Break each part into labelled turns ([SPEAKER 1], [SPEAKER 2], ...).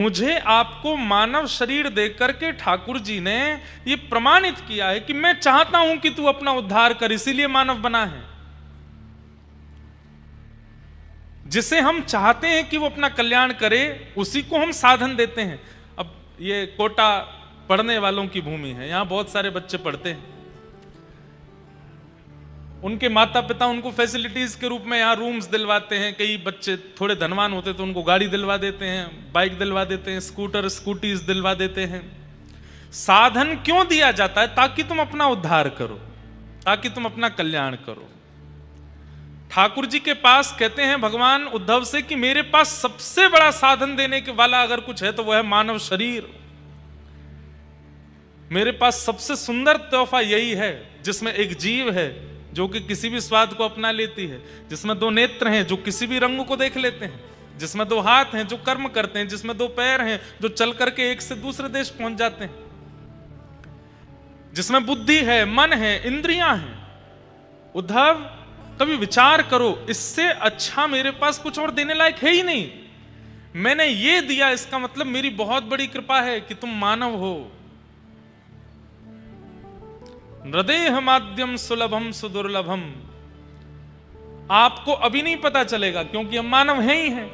[SPEAKER 1] मुझे आपको मानव शरीर देकर के ठाकुर जी ने ये प्रमाणित किया है कि मैं चाहता हूं कि तू अपना उद्धार कर, इसीलिए मानव बना है। जिसे हम चाहते हैं कि वो अपना कल्याण करे, उसी को हम साधन देते हैं। अब ये कोटा पढ़ने वालों की भूमि है, यहां बहुत सारे बच्चे पढ़ते हैं। उनके माता पिता उनको फैसिलिटीज के रूप में यहाँ रूम्स दिलवाते हैं। कई बच्चे थोड़े धनवान होते तो उनको गाड़ी दिलवा देते हैं, बाइक दिलवा देते हैं, स्कूटीज दिलवा देते हैं। साधन क्यों दिया जाता है? ताकि तुम अपना उद्धार करो, ताकि तुम अपना कल्याण करो। ठाकुर जी के पास कहते हैं भगवान उद्धव से कि मेरे पास सबसे बड़ा साधन देने के वाला अगर कुछ है तो वह है मानव शरीर। मेरे पास सबसे सुंदर तोहफा यही है, जिसमें एक जीव है जो कि किसी भी स्वाद को अपना लेती है, जिसमें दो नेत्र हैं जो किसी भी रंग को देख लेते हैं, जिसमें दो हाथ हैं जो कर्म करते हैं, जिसमें दो पैर हैं जो चल करके एक से दूसरे देश पहुंच जाते हैं, जिसमें बुद्धि है, मन है, इंद्रियां हैं। उद्धव कभी विचार करो, इससे अच्छा मेरे पास कुछ और देने लायक है ही नहीं। मैंने ये दिया, इसका मतलब मेरी बहुत बड़ी कृपा है कि तुम मानव हो। नृदेह माध्यम सुलभम सुदुर्लभम। आपको अभी नहीं पता चलेगा क्योंकि हम मानव हैं ही हैं,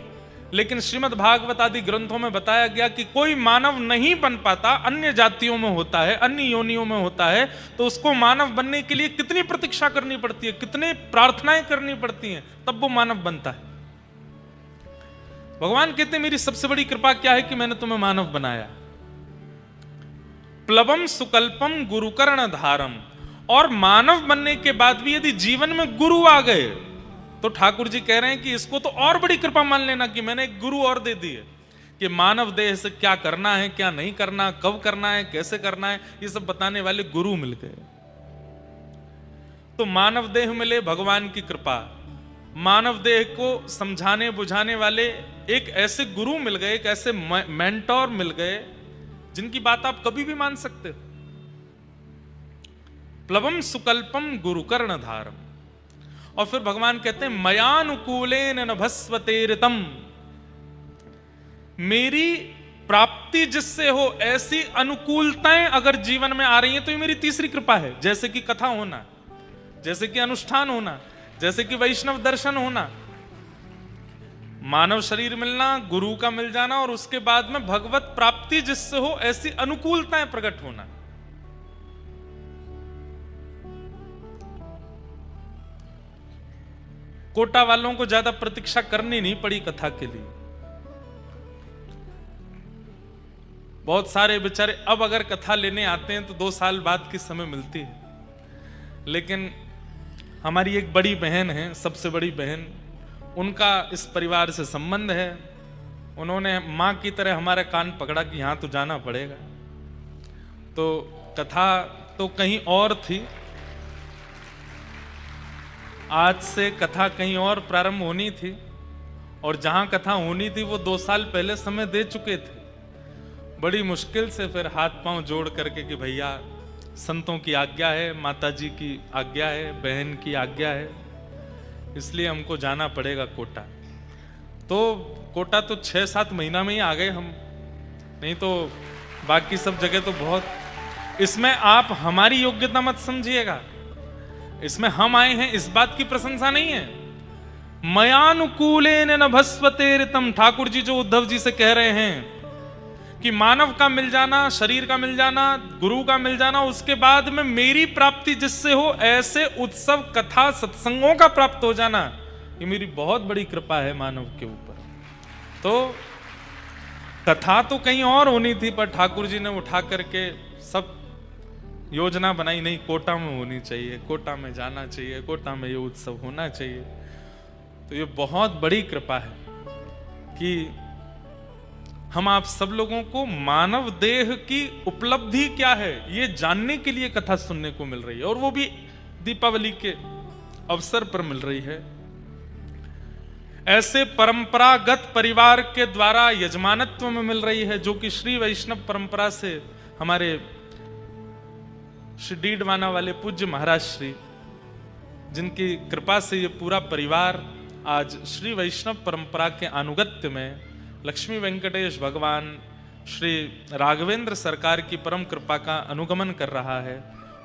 [SPEAKER 1] लेकिन श्रीमद् भागवत आदि ग्रंथों में बताया गया कि कोई मानव नहीं बन पाता, अन्य जातियों में होता है, अन्य योनियों में होता है, तो उसको मानव बनने के लिए कितनी प्रतीक्षा करनी पड़ती है, कितने प्रार्थनाएं करनी पड़ती हैं, तब वो मानव बनता है। भगवान कहते हैं मेरी सबसे बड़ी कृपा क्या है कि मैंने तुम्हें मानव बनाया। प्लवम सुकल्पम गुरुकर्ण धारम। और मानव बनने के बाद भी यदि जीवन में गुरु आ गए तो ठाकुर जी कह रहे हैं कि इसको तो और बड़ी कृपा मान लेना कि मैंने एक गुरु और दे दिए कि मानव देह से क्या करना है, क्या नहीं करना, कब करना है, कैसे करना है, ये सब बताने वाले गुरु मिल गए। तो मानव देह मिले, भगवान की कृपा। मानव देह को समझाने बुझाने वाले एक ऐसे गुरु मिल गए, एक ऐसे मेंटोर मिल गए जिनकी बात आप कभी भी मान सकते हो। प्लवम सुकल्पम गुरुकर्ण धारम। और फिर भगवान कहते हैं मयानुकूलेन नभस्वतेरितम। मेरी प्राप्ति जिससे हो ऐसी अनुकूलताएं अगर जीवन में आ रही हैं तो ये मेरी तीसरी कृपा है। जैसे कि कथा होना, जैसे कि अनुष्ठान होना, जैसे कि वैष्णव दर्शन होना, मानव शरीर मिलना, गुरु का मिल जाना, और उसके बाद में भगवत प्राप्ति जिससे हो ऐसी अनुकूलताएं प्रकट होना। कोटा वालों को ज्यादा प्रतीक्षा करनी नहीं पड़ी कथा के लिए। बहुत सारे बेचारे अब अगर कथा लेने आते हैं तो 2 साल बाद की समय मिलती है। लेकिन हमारी एक बड़ी बहन है, सबसे बड़ी बहन, उनका इस परिवार से संबंध है। उन्होंने माँ की तरह हमारा कान पकड़ा कि यहाँ तो जाना पड़ेगा। तो कथा तो कहीं और थी, आज से कथा कहीं और प्रारंभ होनी थी, और जहाँ कथा होनी थी वो 2 साल पहले समय दे चुके थे। बड़ी मुश्किल से फिर हाथ पांव जोड़ करके कि भैया संतों की आज्ञा है, माताजी की आज्ञा है, बहन की आज्ञा है, इसलिए हमको जाना पड़ेगा कोटा। तो कोटा तो 6-7 महीना में ही आ गए हम, नहीं तो बाकी सब जगह तो बहुत। इसमें आप हमारी योग्यता मत समझिएगा, इसमें हम आए हैं इस बात की प्रशंसा नहीं है। मयानुकूलेन नभस्वतेरितम। ठाकुर जी जो उद्धव जी से कह रहे हैं कि मानव का मिल जाना, शरीर का मिल जाना, गुरु का मिल जाना, उसके बाद में मेरी प्राप्ति जिससे हो ऐसे उत्सव कथा सत्संगों का प्राप्त हो जाना, ये मेरी बहुत बड़ी कृपा है मानव के ऊपर। तो कथा तो कहीं और होनी थी, पर ठाकुर जी ने उठा करके सब योजना बनाई, नहीं कोटा में होनी चाहिए, कोटा में जाना चाहिए, कोटा में ये उत्सव होना चाहिए। तो ये बहुत बड़ी कृपा है कि हम आप सब लोगों को मानव देह की उपलब्धि क्या है ये जानने के लिए कथा सुनने को मिल रही है, और वो भी दीपावली के अवसर पर मिल रही है। ऐसे परंपरागत परिवार के द्वारा यजमानत्व में मिल रही है, जो कि श्री वैष्णव परंपरा से हमारे श्री डीडवाना वाले पूज्य महाराज श्री, जिनकी कृपा से ये पूरा परिवार आज श्री वैष्णव परंपरा के अनुगत्य में लक्ष्मी वेंकटेश भगवान श्री राघवेंद्र सरकार की परम कृपा का अनुगमन कर रहा है,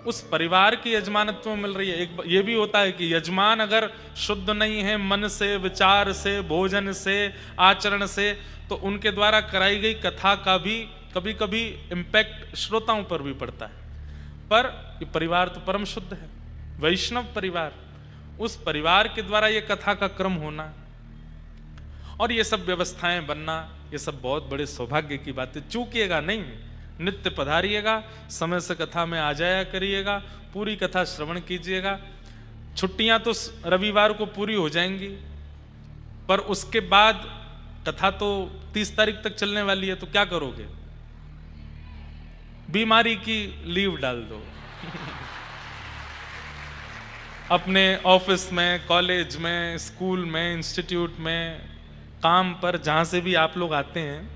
[SPEAKER 1] उस परिवार की यजमानत्व मिल रही है। एक ये भी होता है कि यजमान अगर शुद्ध नहीं है मन से, विचार से, भोजन से, आचरण से, तो उनके द्वारा कराई गई कथा का भी कभी कभी इम्पैक्ट श्रोताओं पर भी पड़ता है। पर ये परिवार तो परम शुद्ध है, वैष्णव परिवार, उस परिवार के द्वारा ये कथा का क्रम होना और ये सब व्यवस्थाएं बनना, ये सब बहुत बड़े सौभाग्य की बात है। चूकिएगा नहीं, नित्य पधारिएगा, समय से कथा में आ जाया करिएगा, पूरी कथा श्रवण कीजिएगा। छुट्टियां तो रविवार को पूरी हो जाएंगी, पर उसके बाद कथा तो 30 तारीख तक चलने वाली है, तो क्या करोगे? बीमारी की लीव डाल दो अपने ऑफिस में, कॉलेज में, स्कूल में, इंस्टीट्यूट में, काम पर, जहां से भी आप लोग आते हैं,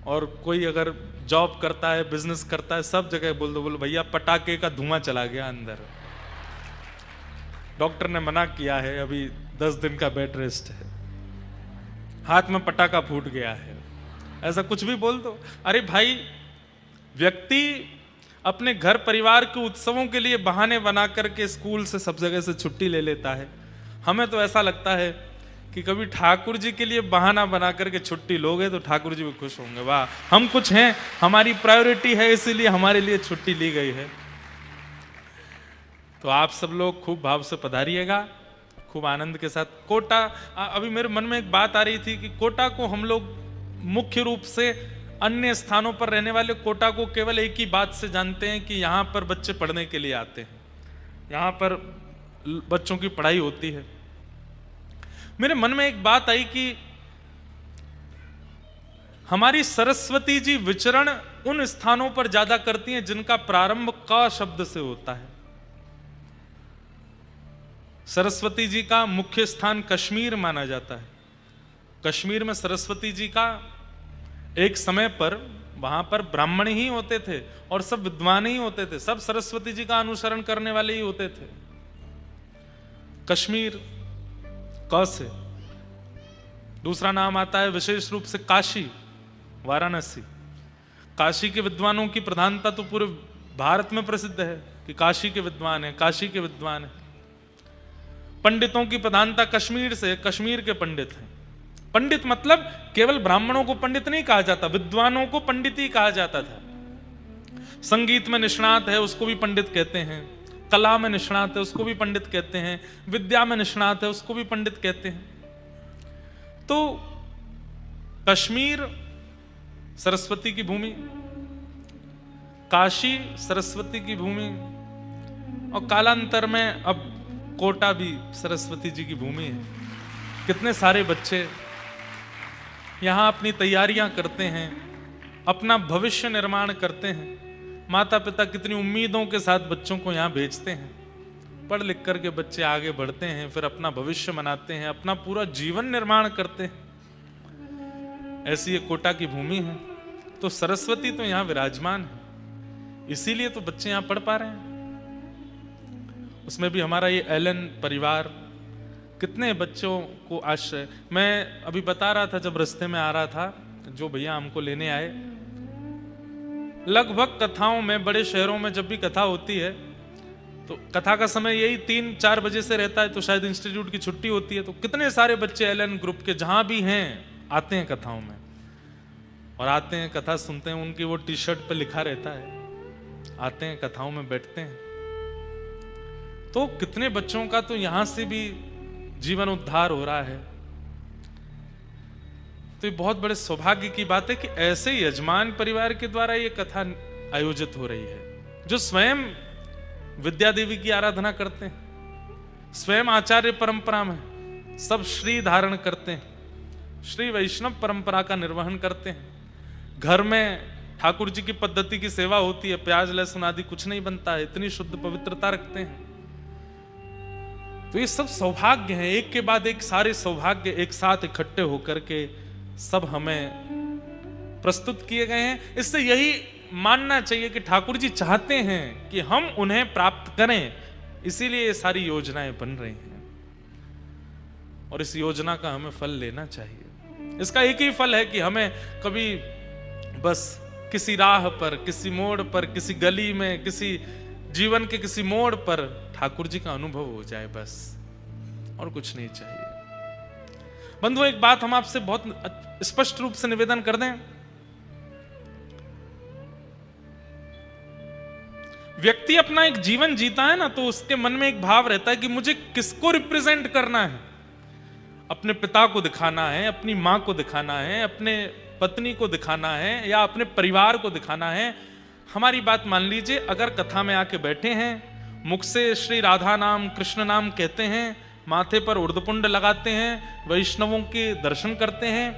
[SPEAKER 1] और कोई अगर जॉब करता है, बिजनेस करता है, सब जगह बोल दो, बोलो भैया पटाखे का धुआं चला गया अंदर, डॉक्टर ने मना किया है, अभी 10 दिन का बेड रेस्ट है, हाथ में पटाखा फूट गया है, ऐसा कुछ भी बोल दो। अरे भाई, व्यक्ति अपने घर परिवार के उत्सवों के लिए बहाने बना करके स्कूल से, सब जगह से छुट्टी ले लेता है। हमें तो ऐसा लगता है कि कभी ठाकुर जी के लिए बहाना बना करके छुट्टी लोगे तो ठाकुर जी भी खुश होंगे, वाह हम कुछ हैं, हमारी प्रायोरिटी है, इसीलिए हमारे लिए छुट्टी ली गई है। तो आप सब लोग खूब भाव से पधारिएगा, खूब आनंद के साथ। कोटा, अभी मेरे मन में एक बात आ रही थी कि कोटा को हम लोग मुख्य रूप से, अन्य स्थानों पर रहने वाले कोटा को केवल एक ही बात से जानते हैं कि यहाँ पर बच्चे पढ़ने के लिए आते हैं, यहाँ पर बच्चों की पढ़ाई होती है। मेरे मन में एक बात आई कि हमारी सरस्वती जी विचरण उन स्थानों पर ज्यादा करती हैं जिनका प्रारंभ क शब्द से होता है। सरस्वती जी का मुख्य स्थान कश्मीर माना जाता है। कश्मीर में सरस्वती जी का एक समय पर, वहां पर ब्राह्मण ही होते थे और सब विद्वान ही होते थे, सब सरस्वती जी का अनुसरण करने वाले ही होते थे। कश्मीर क से। दूसरा नाम आता है विशेष रूप से काशी, वाराणसी। काशी के विद्वानों की प्रधानता तो पूरे भारत में प्रसिद्ध है कि काशी के विद्वान है, काशी के विद्वान है। पंडितों की प्रधानता कश्मीर से, कश्मीर के पंडित हैं। पंडित मतलब केवल ब्राह्मणों को पंडित नहीं कहा जाता, विद्वानों को पंडित ही कहा जाता था। संगीत में निष्णात है उसको भी पंडित कहते हैं, कला में निष्णात है उसको भी पंडित कहते हैं, विद्या में निष्णात है उसको भी पंडित कहते हैं। तो कश्मीर सरस्वती की भूमि, काशी सरस्वती की भूमि, और कालांतर में अब कोटा भी सरस्वती जी की भूमि है। कितने सारे बच्चे यहाँ अपनी तैयारियां करते हैं, अपना भविष्य निर्माण करते हैं। माता पिता कितनी उम्मीदों के साथ बच्चों को यहाँ भेजते हैं, पढ़ लिख करके बच्चे आगे बढ़ते हैं, फिर अपना भविष्य बनाते हैं, अपना पूरा जीवन निर्माण करते हैं। ऐसी ये कोटा की भूमि है। तो सरस्वती तो यहाँ विराजमान है, इसीलिए तो बच्चे यहाँ पढ़ पा रहे हैं। उसमें भी हमारा ये एलन परिवार कितने बच्चों को आश्रय। मैं अभी बता रहा था जब रास्ते में आ रहा था, जो भैया हमको लेने आए, लगभग कथाओं में, बड़े शहरों में जब भी कथा होती है तो कथा का समय यही 3-4 बजे से रहता है, तो शायद इंस्टीट्यूट की छुट्टी होती है, तो कितने सारे बच्चे एलन ग्रुप के जहां भी हैं आते हैं कथाओं में, और आते हैं कथा सुनते हैं। उनकी वो टी शर्ट पे लिखा रहता है, आते हैं कथाओं में बैठते हैं। तो कितने बच्चों का तो यहां से भी जीवन उद्धार हो रहा है। तो ये बहुत बड़े सौभाग्य की बात है कि ऐसे यजमान परिवार के द्वारा ये कथा आयोजित हो रही है, जो स्वयं विद्या देवी की आराधना करते हैं, स्वयं आचार्य परंपरा में सब श्री धारण करते हैं, श्री वैष्णव परंपरा का निर्वहन करते हैं। घर में ठाकुर जी की पद्धति की सेवा होती है, प्याज लहसुन आदि कुछ नहीं बनता है, इतनी शुद्ध पवित्रता रखते हैं। तो ये सब सौभाग्य हैं, एक के बाद एक सारे सौभाग्य एक साथ इकट्ठे होकर के सब हमें प्रस्तुत किए गए हैं। इससे यही मानना चाहिए कि ठाकुर जी चाहते हैं कि हम उन्हें प्राप्त करें, इसीलिए ये सारी योजनाएं बन रही हैं और इस योजना का हमें फल लेना चाहिए। इसका एक ही फल है कि हमें कभी बस किसी राह पर, किसी मोड़ पर, किसी गली में, किसी जीवन के किसी मोड़ पर ठाकुर जी का अनुभव हो जाए, बस, और कुछ नहीं चाहिए। बंधुओं, एक बात हम आपसे बहुत स्पष्ट रूप से निवेदन कर दें। व्यक्ति अपना एक जीवन जीता है ना, तो उसके मन में एक भाव रहता है कि मुझे किसको रिप्रेजेंट करना है। अपने पिता को दिखाना है, अपनी मां को दिखाना है, अपने पत्नी को दिखाना है, या अपने परिवार को दिखाना है। हमारी बात मान लीजिए, अगर कथा में आके बैठे हैं, मुख से श्री राधा नाम, कृष्ण नाम कहते हैं, माथे पर उर्दपुंड लगाते हैं, वैष्णवों के दर्शन करते हैं,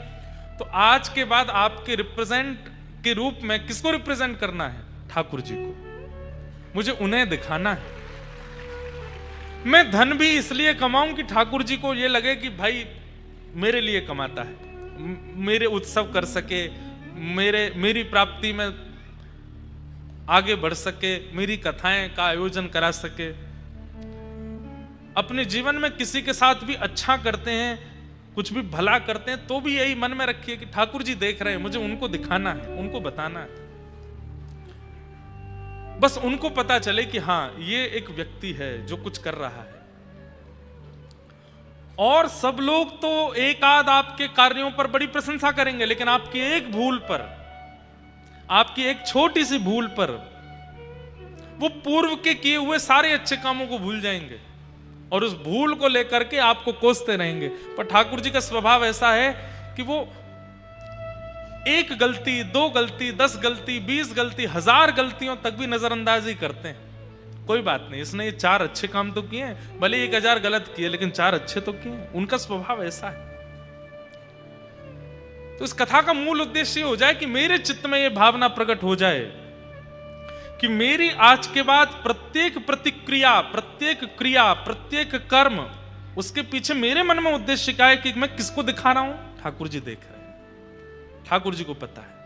[SPEAKER 1] तो आज के बाद आपके रिप्रेजेंट के रूप में किसको रिप्रेजेंट करना है? ठाकुर जी को। मुझे उन्हें दिखाना है। मैं धन भी इसलिए कमाऊं कि ठाकुर जी को यह लगे कि भाई मेरे लिए कमाता है, मेरे उत्सव कर सके, मेरी प्राप्ति में आगे बढ़ सके, मेरी कथाएं का आयोजन करा सके। अपने जीवन में किसी के साथ भी अच्छा करते हैं, कुछ भी भला करते हैं, तो भी यही मन में रखिए कि ठाकुर जी देख रहे हैं, मुझे उनको दिखाना है, उनको बताना है। बस उनको पता चले कि हां, ये एक व्यक्ति है जो कुछ कर रहा है। और सब लोग तो एक आध आपके कार्यों पर बड़ी प्रशंसा करेंगे, लेकिन आपकी एक भूल पर, आपकी एक छोटी सी भूल पर वो पूर्व के किए हुए सारे अच्छे कामों को भूल जाएंगे और उस भूल को लेकर के आपको कोसते रहेंगे। पर ठाकुर जी का स्वभाव ऐसा है कि वो एक गलती, 2 गलती, 10 गलती, 20 गलती, 1000 गलतियों तक भी नजरअंदाजी करते हैं। कोई बात नहीं, इसने ये 4 अच्छे काम तो किए हैं, भले 1000 गलत किए, लेकिन 4 अच्छे तो किए हैं। उनका स्वभाव ऐसा है। तो इस कथा का मूल उद्देश्य ये हो जाए कि मेरे चित्त में ये भावना प्रकट हो जाए कि मेरी आज के बाद प्रत्येक प्रतिक्रिया, प्रत्येक क्रिया, प्रत्येक कर्म, उसके पीछे मेरे मन में उद्देश्य क्या है कि मैं किसको दिखा रहा हूं? ठाकुर जी देख रहे हैं, ठाकुर जी को पता है।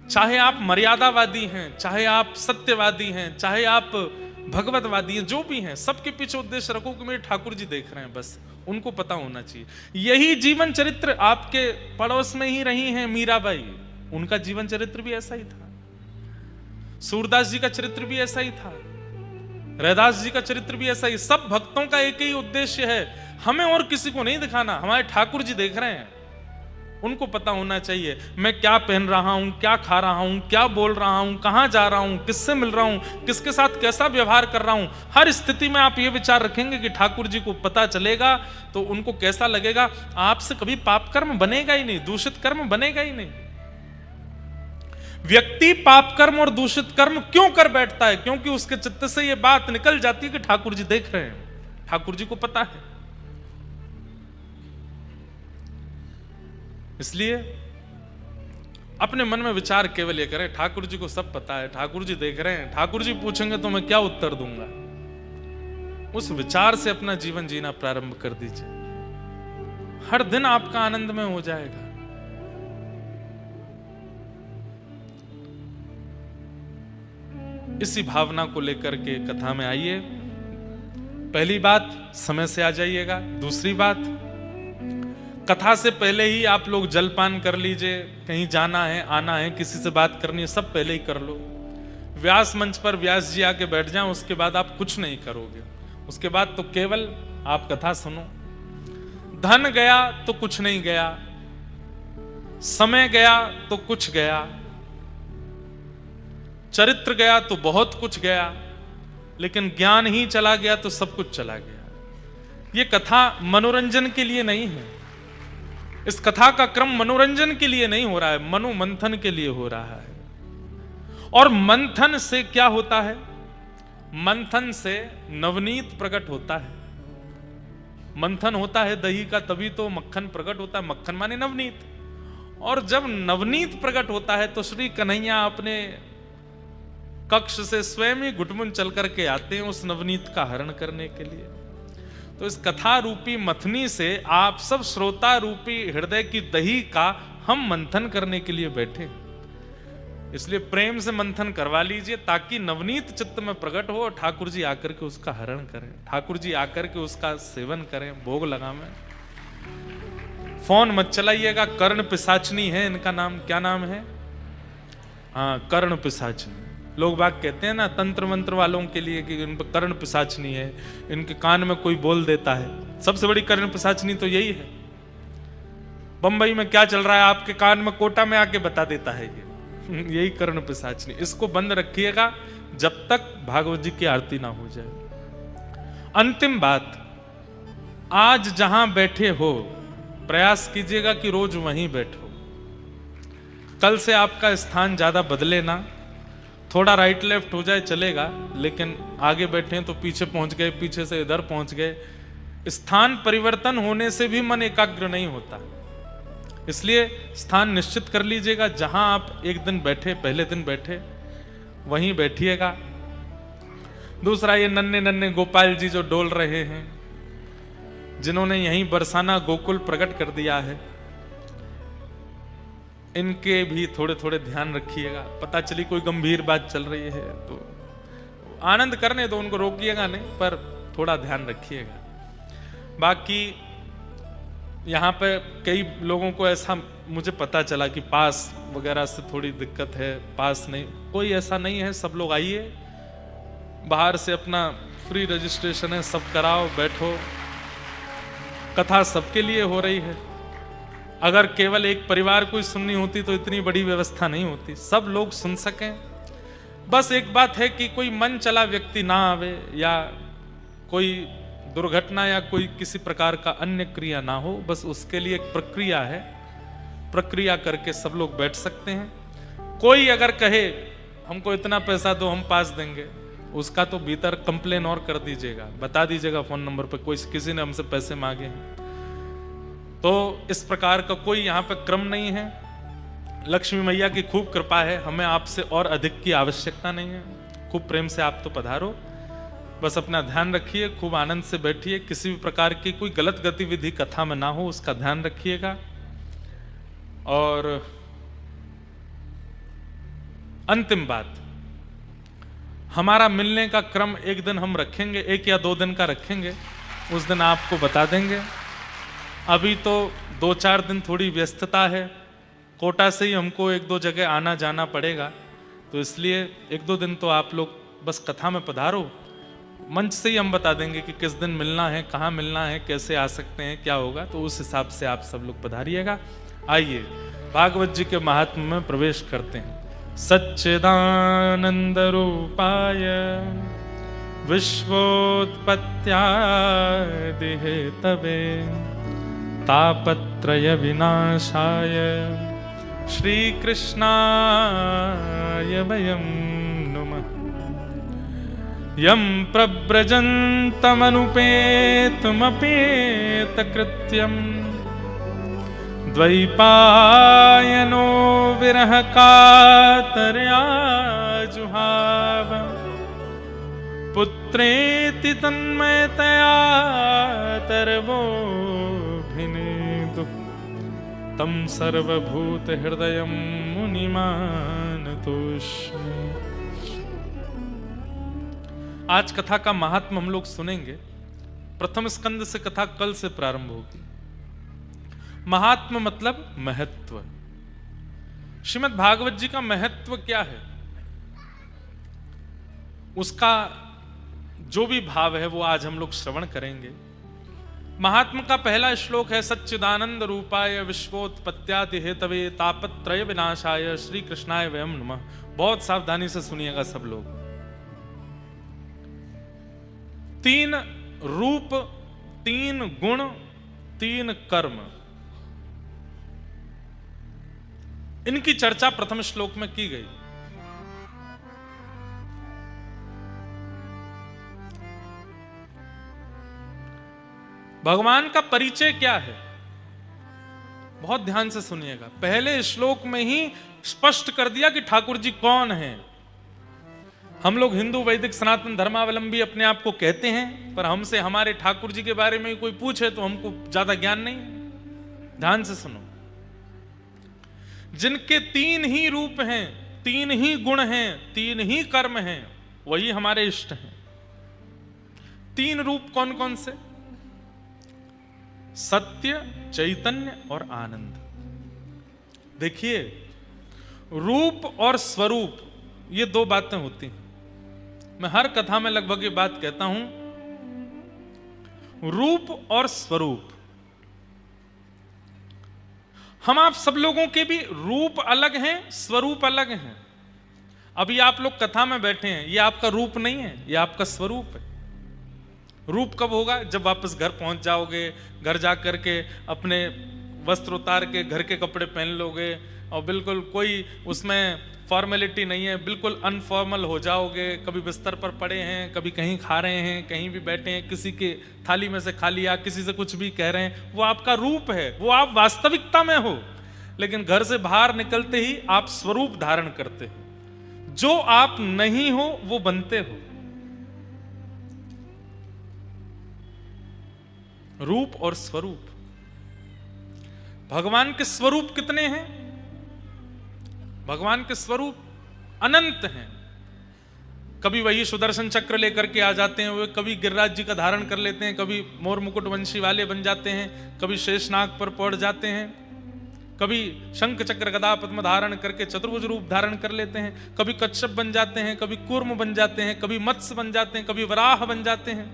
[SPEAKER 1] चाहे आप मर्यादावादी हैं, चाहे आप सत्यवादी हैं, चाहे आप भगवतवादी हैं, जो भी हैं, सबके पीछे उद्देश्य रखो कि मेरे ठाकुर जी देख रहे हैं, बस उनको पता होना चाहिए। यही जीवन चरित्र आपके पड़ोस में ही रही हैं मीराबाई, उनका जीवन चरित्र भी ऐसा ही था। सूरदास जी का चरित्र भी ऐसा ही था, रैदास जी का चरित्र भी ऐसा ही। सब भक्तों का एक ही उद्देश्य है, हमें और किसी को नहीं दिखाना, हमारे ठाकुर जी देख रहे हैं, उनको पता होना चाहिए मैं क्या पहन रहा हूं, क्या खा रहा हूं, क्या बोल रहा हूं, कहां जा रहा हूं, किससे मिल रहा हूं, किसके साथ कैसा व्यवहार कर रहा हूं। हर स्थिति में आप ये विचार रखेंगे कि ठाकुर जी को पता चलेगा तो उनको कैसा लगेगा। आपसे कभी पाप कर्म बनेगा ही नहीं, दूषित कर्म बनेगा ही नहीं। व्यक्ति पाप कर्म और दूषित कर्म क्यों कर बैठता है? क्योंकि उसके चित्त से यह बात निकल जाती है कि ठाकुर जी देख रहे हैं, ठाकुर जी को पता है। इसलिए अपने मन में विचार केवल ये करें, ठाकुर जी को सब पता है, ठाकुर जी देख रहे हैं, ठाकुर जी पूछेंगे तो मैं क्या उत्तर दूंगा। उस विचार से अपना जीवन जीना प्रारंभ कर दीजिए, हर दिन आपका आनंदमय हो जाएगा। इसी भावना को लेकर के कथा में आइए। पहली बात, समय से आ जाइएगा। दूसरी बात, कथा से पहले ही आप लोग जलपान कर लीजिए। कहीं जाना है, आना है, किसी से बात करनी है, सब पहले ही कर लो। व्यास मंच पर व्यास जी आके बैठ जाएं, उसके बाद आप कुछ नहीं करोगे। उसके बाद तो केवल आप कथा सुनो। धन गया तो कुछ नहीं गया, समय गया तो कुछ गया, चरित्र गया तो बहुत कुछ गया, लेकिन ज्ञान ही चला गया तो सब कुछ चला गया। ये कथा मनोरंजन के लिए नहीं है। इस कथा का क्रम मनोरंजन के लिए नहीं हो रहा है, मनोमंथन के लिए हो रहा है। और मंथन से क्या होता है? मंथन से नवनीत प्रकट होता है। मंथन होता है दही का, तभी तो मक्खन प्रकट होता है। मक्खन माने नवनीत। और जब नवनीत प्रकट होता है तो श्री कन्हैया अपने कक्ष से स्वयं ही घुटमुन चल करके आते हैं उस नवनीत का हरण करने के लिए। तो इस कथा रूपी मथनी से आप सब श्रोता रूपी हृदय की दही का हम मंथन करने के लिए बैठे। इसलिए प्रेम से मंथन करवा लीजिए ताकि नवनीत चित्त में प्रकट हो और ठाकुर जी आकर के उसका हरण करें, ठाकुर जी आकर के उसका सेवन करें, भोग लगावें। फोन मत चलाइएगा, कर्ण पिशाचनी है इनका नाम। क्या नाम है? हाँ, कर्ण पिशाचनी। लोग बाग कहते हैं ना तंत्र मंत्र वालों के लिए कि इन पर कर्ण पिशाचनी है, इनके कान में कोई बोल देता है। सबसे बड़ी कर्ण पिशाचनी तो यही है। बंबई में क्या चल रहा है आपके कान में कोटा में आके बता देता है ये यही कर्ण पिशाचनी। इसको बंद रखिएगा जब तक भागवत जी की आरती ना हो जाए। अंतिम बात, आज जहां बैठे हो प्रयास कीजिएगा कि रोज वहीं बैठो। कल से आपका स्थान ज्यादा बदले ना, थोड़ा राइट लेफ्ट हो जाए चलेगा, लेकिन आगे बैठे हैं तो पीछे पहुंच गए, पीछे से इधर पहुंच गए। स्थान परिवर्तन होने से भी मन एकाग्र नहीं होता, इसलिए स्थान निश्चित कर लीजिएगा। जहां आप एक दिन बैठे, पहले दिन बैठे, वहीं बैठिएगा। दूसरा, ये नन्हे नन्हे गोपाल जी जो डोल रहे हैं, जिन्होंने यहीं बरसाना गोकुल प्रकट कर दिया है, इनके भी थोड़े थोड़े ध्यान रखिएगा। पता चली कोई गंभीर बात चल रही है तो आनंद करने दो, उनको रोकिएगा नहीं, पर थोड़ा ध्यान रखिएगा। बाकी यहाँ पे कई लोगों को ऐसा मुझे पता चला कि पास वगैरह से थोड़ी दिक्कत है, पास नहीं, कोई ऐसा नहीं है। सब लोग आइए, बाहर से अपना फ्री रजिस्ट्रेशन है, सब कराओ, बैठो। कथा सबके लिए हो रही है। अगर केवल एक परिवार को सुननी होती तो इतनी बड़ी व्यवस्था नहीं होती, सब लोग सुन सकें। बस एक बात है कि कोई मन चला व्यक्ति ना आवे, या कोई दुर्घटना या कोई किसी प्रकार का अन्य क्रिया ना हो, बस उसके लिए एक प्रक्रिया है, प्रक्रिया करके सब लोग बैठ सकते हैं। कोई अगर कहे हमको इतना पैसा दो हम पास देंगे, उसका तो भीतर कंप्लेन और कर दीजिएगा, बता दीजिएगा फोन नंबर पर कोई किसी ने हमसे पैसे मांगे हैं। तो इस प्रकार का कोई यहाँ पे क्रम नहीं है। लक्ष्मी मैया की खूब कृपा है, हमें आपसे और अधिक की आवश्यकता नहीं है। खूब प्रेम से आप तो पधारो, बस अपना ध्यान रखिए, खूब आनंद से बैठिए। किसी भी प्रकार की कोई गलत गतिविधि कथा में ना हो, उसका ध्यान रखिएगा। और अंतिम बात, हमारा मिलने का क्रम एक दिन हम रखेंगे, 1 या 2 दिन का रखेंगे, उस दिन आपको बता देंगे। अभी तो 2-4 दिन थोड़ी व्यस्तता है, कोटा से ही हमको 1-2 जगह आना जाना पड़ेगा, तो इसलिए 1-2 दिन तो आप लोग बस कथा में पधारो। मंच से ही हम बता देंगे कि किस दिन मिलना है, कहाँ मिलना है, कैसे आ सकते हैं, क्या होगा, तो उस हिसाब से आप सब लोग पधारिएगा। आइए भागवत जी के महात्म्य में प्रवेश करते हैं। सच्चिदानंद रूपाय विश्वोत्पत्त्यादि हेतवे तापत्रय विनाशाय श्रीकृष्णाय वयं नुमः। यं प्रव्रजन्तमनुपेतमपेतकृत्यम् द्वैपायनो विरह कातर्या जुहाव। पुत्रेति तन्मयतया तरवोऽभिनेदुः तं सर्वभूत हृदयं मुनिमानतोऽस्मि। आज कथा का महात्म हम लोग सुनेंगे। प्रथम स्कंद से कथा कल से प्रारंभ होगी। महात्म मतलब महत्व। श्रीमद् भागवत जी का महत्व क्या है, उसका जो भी भाव है वो आज हम लोग श्रवण करेंगे। महात्म का पहला श्लोक है सच्चिदानंद रूपाय विश्वोत्पत्त्यादि हेतवे तापत्रय विनाशाय श्री कृष्णाय वयं नमः। बहुत सावधानी से सुनिएगा सब लोग। 3 रूप, 3 गुण, 3 कर्म, इनकी चर्चा प्रथम श्लोक में की गई। भगवान का परिचय क्या है, बहुत ध्यान से सुनिएगा। पहले श्लोक में ही स्पष्ट कर दिया कि ठाकुर जी कौन हैं। हम लोग हिंदू वैदिक सनातन धर्मावलंबी अपने आप को कहते हैं, पर हमसे हमारे ठाकुर जी के बारे में कोई पूछे तो हमको ज्यादा ज्ञान नहीं। ध्यान से सुनो। जिनके 3 ही रूप हैं, तीन ही गुण हैं, तीन ही कर्म हैं, वही हमारे इष्ट हैं। तीन रूप कौन कौन से? सत्य, चैतन्य और आनंद। देखिए, रूप और स्वरूप ये दो बातें होती हैं। मैं हर कथा में लगभग ये बात कहता हूं, रूप और स्वरूप। हम आप सब लोगों के भी रूप अलग हैं, स्वरूप अलग हैं। अभी आप लोग कथा में बैठे हैं, ये आपका रूप नहीं है, ये आपका स्वरूप है। रूप कब होगा? जब वापस घर पहुंच जाओगे, घर जाकर के अपने वस्त्र उतार के घर के कपड़े पहन लोगे और बिल्कुल कोई उसमें फॉर्मेलिटी नहीं है, बिल्कुल अनफॉर्मल हो जाओगे। कभी बिस्तर पर पड़े हैं, कभी कहीं खा रहे हैं, कहीं भी बैठे हैं, किसी के थाली में से खा लिया, किसी से कुछ भी कह रहे हैं, वो आपका रूप है, वो आप वास्तविकता में हो। लेकिन घर से बाहर निकलते ही आप स्वरूप धारण करते हो, जो आप नहीं हो वो बनते हो। रूप और स्वरूप। भगवान के स्वरूप कितने हैं? भगवान के स्वरूप अनंत हैं। कभी वही सुदर्शन चक्र लेकर के आ जाते हैं, वे कभी गिरिराज जी का धारण कर लेते हैं, कभी मोर मुकुट वंशी वाले बन जाते हैं, कभी शेषनाग पर पड़ जाते हैं, कभी शंख चक्र गदा पद्म धारण करके चतुर्भुज रूप धारण कर लेते हैं, कभी कच्छप बन जाते हैं, कभी कूर्म बन जाते हैं, कभी मत्स्य बन जाते हैं, कभी वराह बन जाते हैं,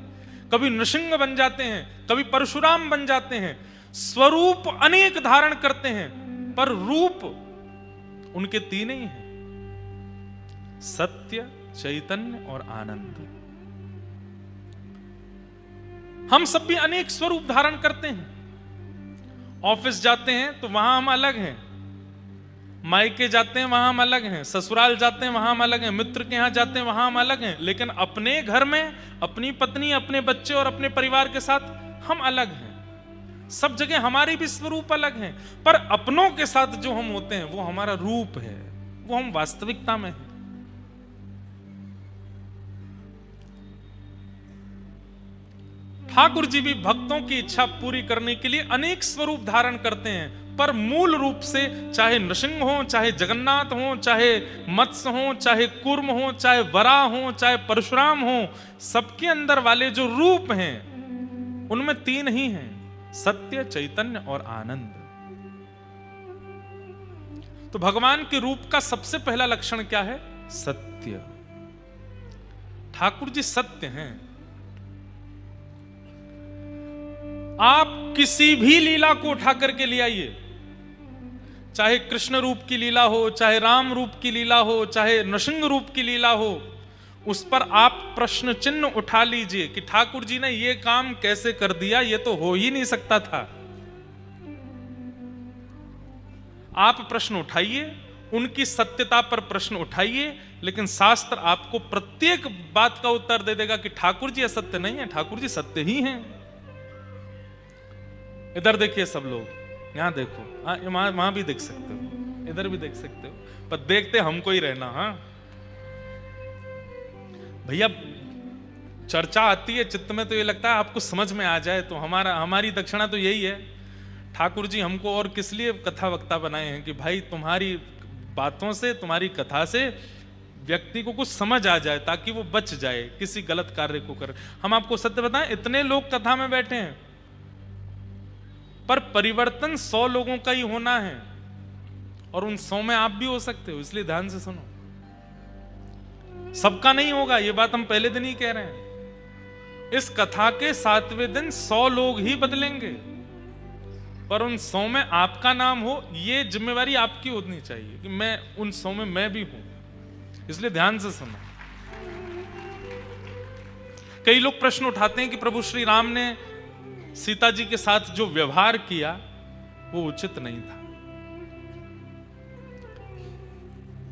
[SPEAKER 1] कभी नृसिंह बन जाते हैं, कभी परशुराम बन जाते हैं। स्वरूप अनेक धारण करते हैं, पर रूप उनके तीन ही हैं, सत्य, चैतन्य और आनंद। हम सब भी अनेक स्वरूप धारण करते हैं। ऑफिस जाते हैं तो वहां हम अलग हैं, मायके जाते हैं वहां हम अलग हैं, ससुराल जाते हैं वहां हम अलग हैं, मित्र के यहां जाते हैं वहां हम अलग हैं, लेकिन अपने घर में अपनी पत्नी, अपने बच्चे और अपने परिवार के साथ हम अलग हैं। सब जगह हमारे भी स्वरूप अलग हैं, पर अपनों के साथ जो हम होते हैं वो हमारा रूप है, वो हम वास्तविकता में हैं। ठाकुर जी भी भक्तों की इच्छा पूरी करने के लिए अनेक स्वरूप धारण करते हैं, पर मूल रूप से चाहे नृसिंह हो, चाहे जगन्नाथ हो, चाहे मत्स्य हो, चाहे कूर्म हो, चाहे वराह हो, चाहे परशुराम हो, सबके अंदर वाले जो रूप हैं उनमें तीन ही हैं, सत्य, चैतन्य और आनंद। तो भगवान के रूप का सबसे पहला लक्षण क्या है? सत्य। ठाकुर जी सत्य हैं। आप किसी भी लीला को उठा करके ले आइए, चाहे कृष्ण रूप की लीला हो, चाहे राम रूप की लीला हो, चाहे नृसिंह रूप की लीला हो, उस पर आप प्रश्न चिन्ह उठा लीजिए कि ठाकुर जी ने यह काम कैसे कर दिया, यह तो हो ही नहीं सकता था। आप प्रश्न उठाइए, उनकी सत्यता पर प्रश्न उठाइए, लेकिन शास्त्र आपको प्रत्येक बात का उत्तर दे देगा कि ठाकुर जी असत्य नहीं है, ठाकुर जी सत्य ही हैं। इधर देखिए सब लोग, यहां देखो, वहां भी देख सकते हो, इधर भी देख सकते हो, पर देखते हमको ही रहना। हाँ भैया, चर्चा आती है चित्त में तो ये लगता है आपको समझ में आ जाए, तो हमारी दक्षिणा तो यही है। ठाकुर जी हमको और किस लिए कथा वक्ता बनाए हैं कि भाई तुम्हारी बातों से, तुम्हारी कथा से व्यक्ति को कुछ समझ आ जाए, ताकि वो बच जाए किसी गलत कार्य को कर। हम आपको सत्य बताएं, इतने लोग कथा में बैठे हैं, पर परिवर्तन 100 लोगों का ही होना है, और उन 100 में आप भी हो सकते हो, इसलिए ध्यान से सुनो। सबका नहीं होगा, ये बात हम पहले दिन ही कह रहे हैं। इस कथा के 7वें दिन 100 लोग ही बदलेंगे, पर उन 100 में आपका नाम हो, ये जिम्मेवारी आपकी होनी चाहिए कि मैं उन 100 में मैं भी हूं। इसलिए ध्यान से सुनो। कई लोग प्रश्न उठाते हैं कि प्रभु श्री राम ने सीता जी के साथ जो व्यवहार किया वो उचित नहीं था।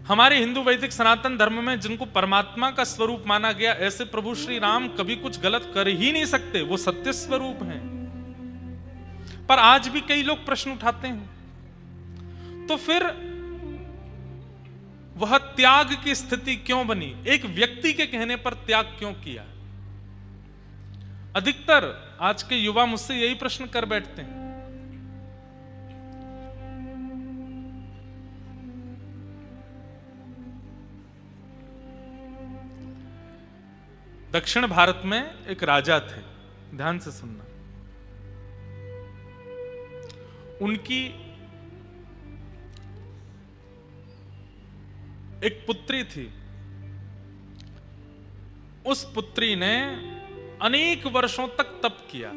[SPEAKER 1] हमारे हिंदू वैदिक सनातन धर्म में जिनको परमात्मा का स्वरूप माना गया, ऐसे प्रभु श्री राम कभी कुछ गलत कर ही नहीं सकते, वो सत्य स्वरूप हैं। पर आज भी कई लोग प्रश्न उठाते हैं, तो फिर वह त्याग की स्थिति क्यों बनी? एक व्यक्ति के कहने पर त्याग क्यों किया? अधिकतर आज के युवा मुझसे यही प्रश्न कर बैठते हैं। दक्षिण भारत में एक राजा थे, ध्यान से सुनना। उनकी एक पुत्री थी। उस पुत्री ने अनेक वर्षों तक तप किया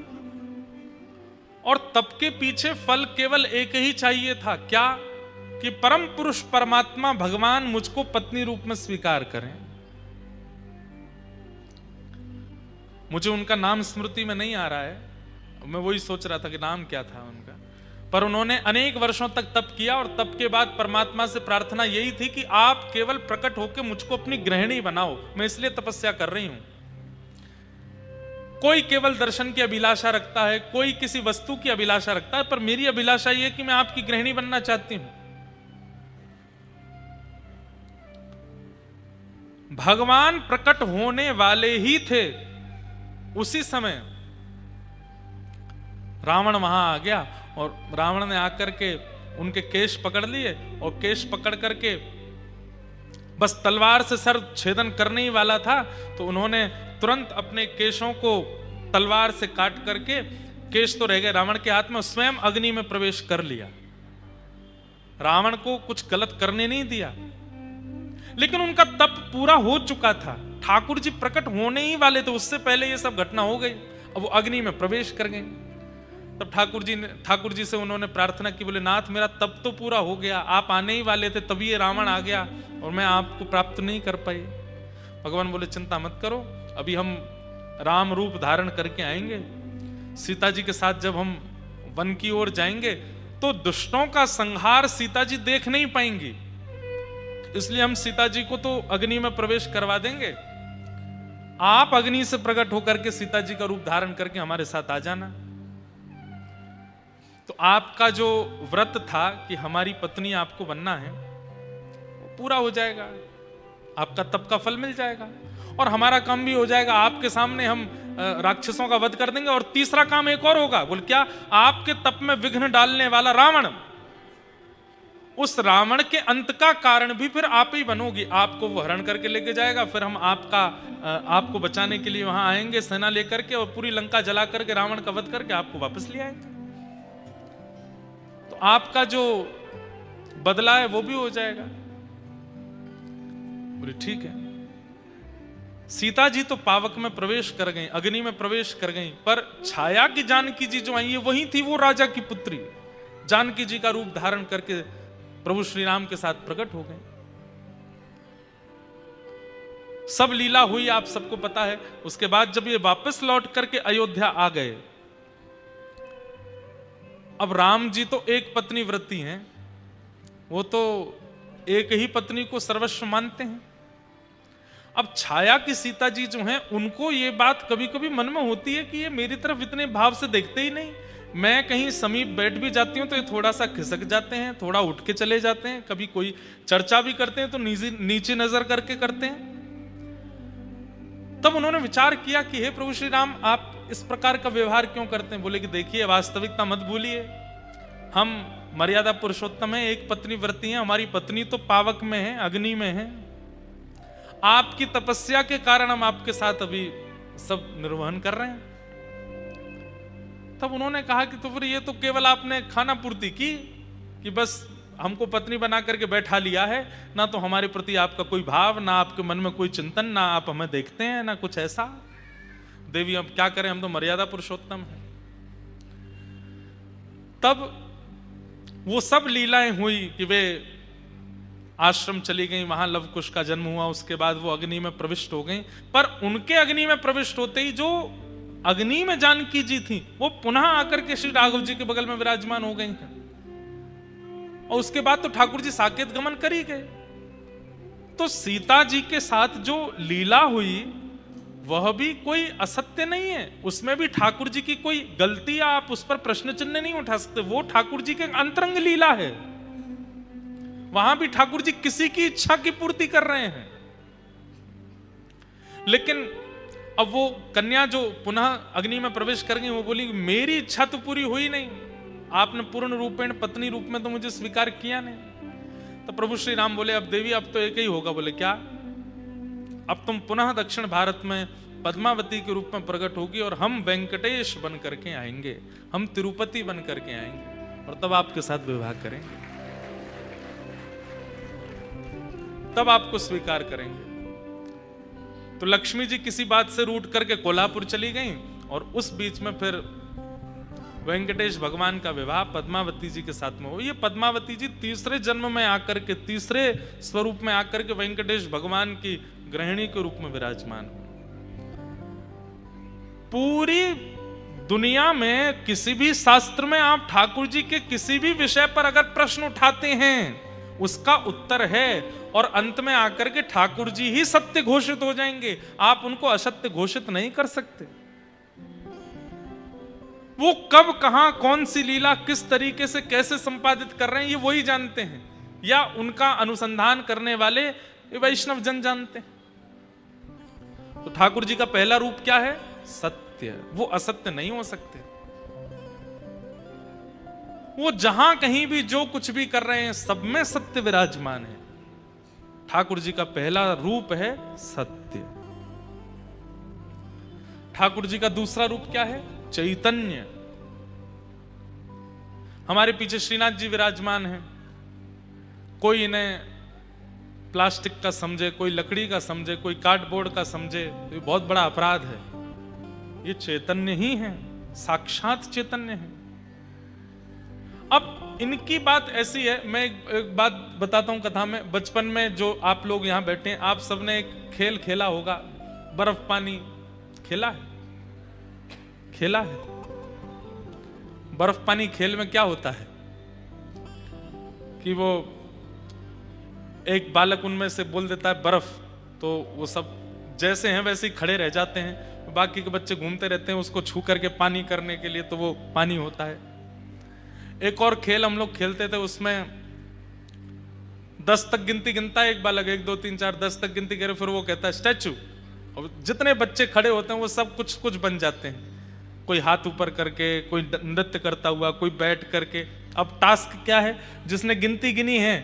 [SPEAKER 1] और तप के पीछे फल केवल एक ही चाहिए था, क्या? कि परम पुरुष परमात्मा भगवान मुझको पत्नी रूप में स्वीकार करें। मुझे उनका नाम स्मृति में नहीं आ रहा है, मैं वही सोच रहा था कि नाम क्या था उनका। पर उन्होंने अनेक वर्षों तक तप किया और तप के बाद परमात्मा से प्रार्थना यही थी कि आप केवल प्रकट होकर मुझको अपनी गृहिणी बनाओ, मैं इसलिए तपस्या कर रही हूं। कोई केवल दर्शन की अभिलाषा रखता है, कोई किसी वस्तु की अभिलाषा रखता है, पर मेरी अभिलाषा यह कि मैं आपकी गृहिणी बनना चाहती हूं। भगवान प्रकट होने वाले ही थे। उसी समय रावण वहां आ गया और रावण ने आकर के उनके केश पकड़ लिए और केश पकड़ करके बस तलवार से सर छेदन करने ही वाला था, तो उन्होंने तुरंत अपने केशों को तलवार से काट करके, केश तो रह गए रावण के हाथ में, स्वयं अग्नि में प्रवेश कर लिया। रावण को कुछ गलत करने नहीं दिया, लेकिन उनका तप पूरा हो चुका था। ठाकुर जी प्रकट होने ही वाले थे, उससे पहले ये सब घटना हो गई। अब वो अग्नि में प्रवेश कर गए। तब ठाकुर जी से उन्होंने प्रार्थना की, बोले नाथ मेरा तप तो पूरा हो गया, आप आने ही वाले थे, तभी ये रावण आ गया और मैं आपको प्राप्त नहीं कर पाई। भगवान बोले चिंता मत करो, अभी हम राम रूप धारण करके आएंगे। सीता जी के साथ जब हम वन की ओर जाएंगे तो दुष्टों का संहार सीता जी देख नहीं पाएंगी, इसलिए हम सीता जी को तो अग्नि में प्रवेश करवा देंगे। आप अग्नि से प्रकट होकर के सीता जी का रूप धारण करके हमारे साथ आ जाना। तो आपका जो व्रत था कि हमारी पत्नी आपको बनना है, वो पूरा हो जाएगा, आपका तप का फल मिल जाएगा और हमारा काम भी हो जाएगा। आपके सामने हम राक्षसों का वध कर देंगे। और तीसरा काम एक और होगा। बोल क्या? आपके तप में विघ्न डालने वाला रावण, उस रावण के अंत का कारण भी फिर आप ही बनोगी। आपको वो हरण करके लेके जाएगा, फिर हम आपको बचाने के लिए वहां आएंगे सेना लेकर के और पूरी लंका जला करके रावण का वध करके आपको वापस ले आएंगे। तो आपका जो बदला है वो भी हो जाएगा। बोले ठीक है। सीता जी तो पावक में प्रवेश कर गई, अग्नि में प्रवेश कर गई, पर छाया की जानकी जी जो आई है वही थी वो राजा की पुत्री। जानकी जी का रूप धारण करके प्रभु श्री राम के साथ प्रकट हो गए। सब लीला हुई, आप सबको पता है। उसके बाद जब ये वापस लौट करके अयोध्या आ गए, अब राम जी तो एक पत्नी व्रती हैं, वो तो एक ही पत्नी को सर्वस्व मानते हैं। अब छाया की सीता जी जो हैं, उनको ये बात कभी कभी मन में होती है कि ये मेरी तरफ इतने भाव से देखते ही नहीं। मैं कहीं समीप बैठ भी जाती हूं तो ये थोड़ा सा खिसक जाते हैं, थोड़ा उठ के चले जाते हैं, कभी कोई चर्चा भी करते हैं तो नीचे नजर करके करते हैं। तब उन्होंने विचार किया कि हे प्रभु श्री राम, आप इस प्रकार का व्यवहार क्यों करते हैं? बोले कि देखिए, वास्तविकता मत भूलिए, हम मर्यादा पुरुषोत्तम है, एक पत्नी व्रती है, हमारी पत्नी तो पावक में है, अग्नि में है। आपकी तपस्या के कारण हम आपके साथ अभी सब निर्वहन कर रहे हैं। तब उन्होंने कहा कि तो फिर ये तो केवल आपने खाना पूर्ति की कि बस हमको पत्नी बना करके बैठा लिया है, ना तो हमारे प्रति आपका कोई भाव, ना आपके मन में कोई चिंतन, ना आप हमें देखते हैं, ना कुछ ऐसा। देवी अब क्या करें, हम तो मर्यादा पुरुषोत्तम हैं। तब वो सब लीलाएं हुई कि वे आश्रम चली गई, वहां लव कुश का जन्म हुआ, उसके बाद वो अग्नि में प्रविष्ट हो गई। पर उनके अग्नि में प्रविष्ट होते ही जो अग्नि में जानकी जी थी, वो पुनः आकर के श्री राघव जी के बगल में विराजमान हो गई हैं। और उसके बाद तो ठाकुर जी साकेत गमन कर ही गए। तो सीता जी के साथ जो लीला हुई वह भी कोई असत्य नहीं है, उसमें भी ठाकुर जी की कोई गलती या आप उस पर प्रश्न चिन्ह नहीं उठा सकते। वो ठाकुर जी के अंतरंग लीला है, वहां भी ठाकुर जी किसी की इच्छा की पूर्ति कर रहे हैं। लेकिन अब वो कन्या जो पुनः अग्नि में प्रवेश कर गई, वो बोली मेरी इच्छा तो पूरी हुई नहीं, आपने पूर्ण रूपेण पत्नी रूप में तो मुझे स्वीकार किया नहीं। तो प्रभु श्री राम बोले अब देवी अब तो एक ही होगा। बोले क्या? अब तुम पुनः दक्षिण भारत में पद्मावती के रूप में प्रकट होगी और हम वेंकटेश बन करके आएंगे, हम तिरुपति बन करके आएंगे और तब आपके साथ विवाह करेंगे, तब आपको स्वीकार करेंगे। तो लक्ष्मी जी किसी बात से रूठ करके कोल्हापुर चली गई और उस बीच में फिर वेंकटेश भगवान का विवाह पद्मावती जी के साथ में हो। ये पद्मावती जी तीसरे जन्म में आकर के, तीसरे स्वरूप में आकर के वेंकटेश भगवान की गृहिणी के रूप में विराजमान हो। पूरी दुनिया में किसी भी शास्त्र में आप ठाकुर जी के किसी भी विषय पर अगर प्रश्न उठाते हैं उसका उत्तर है, और अंत में आकर के ठाकुर जी ही सत्य घोषित हो जाएंगे, आप उनको असत्य घोषित नहीं कर सकते। वो कब कहां कौन सी लीला किस तरीके से कैसे संपादित कर रहे हैं ये वही जानते हैं, या उनका अनुसंधान करने वाले वैष्णव जन जानते हैं। तो ठाकुर जी का पहला रूप क्या है? सत्य। वो असत्य नहीं हो सकते। वो जहां कहीं भी जो कुछ भी कर रहे हैं सब में सत्य विराजमान है। ठाकुर जी का पहला रूप है सत्य। ठाकुर जी का दूसरा रूप क्या है? चैतन्य। हमारे पीछे श्रीनाथ जी विराजमान हैं। कोई इन्हें प्लास्टिक का समझे, कोई लकड़ी का समझे, कोई कार्डबोर्ड का समझे, ये बहुत बड़ा अपराध है। ये चैतन्य ही है, साक्षात चैतन्य है। अब इनकी बात ऐसी है, मैं एक बात बताता हूं कथा में। बचपन में जो आप लोग यहां बैठे हैं, आप सबने एक खेल खेला होगा, बर्फ पानी खेला है? खेला है? बर्फ पानी खेल में क्या होता है कि वो एक बालक उनमें से बोल देता है बर्फ, तो वो सब जैसे हैं वैसे ही खड़े रह जाते हैं, बाकी के बच्चे घूमते रहते हैं उसको छू करके पानी करने के लिए, तो वो पानी होता है। एक और खेल हम लोग खेलते थे, उसमें 10 तक गिनती गिनता है एक बालक, 1 2 3 4 10 तक गिनती करे, फिर वो कहता है स्टैचू, और जितने बच्चे खड़े होते हैं वो सब कुछ कुछ बन जाते हैं। कोई हाथ ऊपर करके, कोई नृत्य करता हुआ, कोई बैठ करके। अब टास्क क्या है? जिसने गिनती गिनी है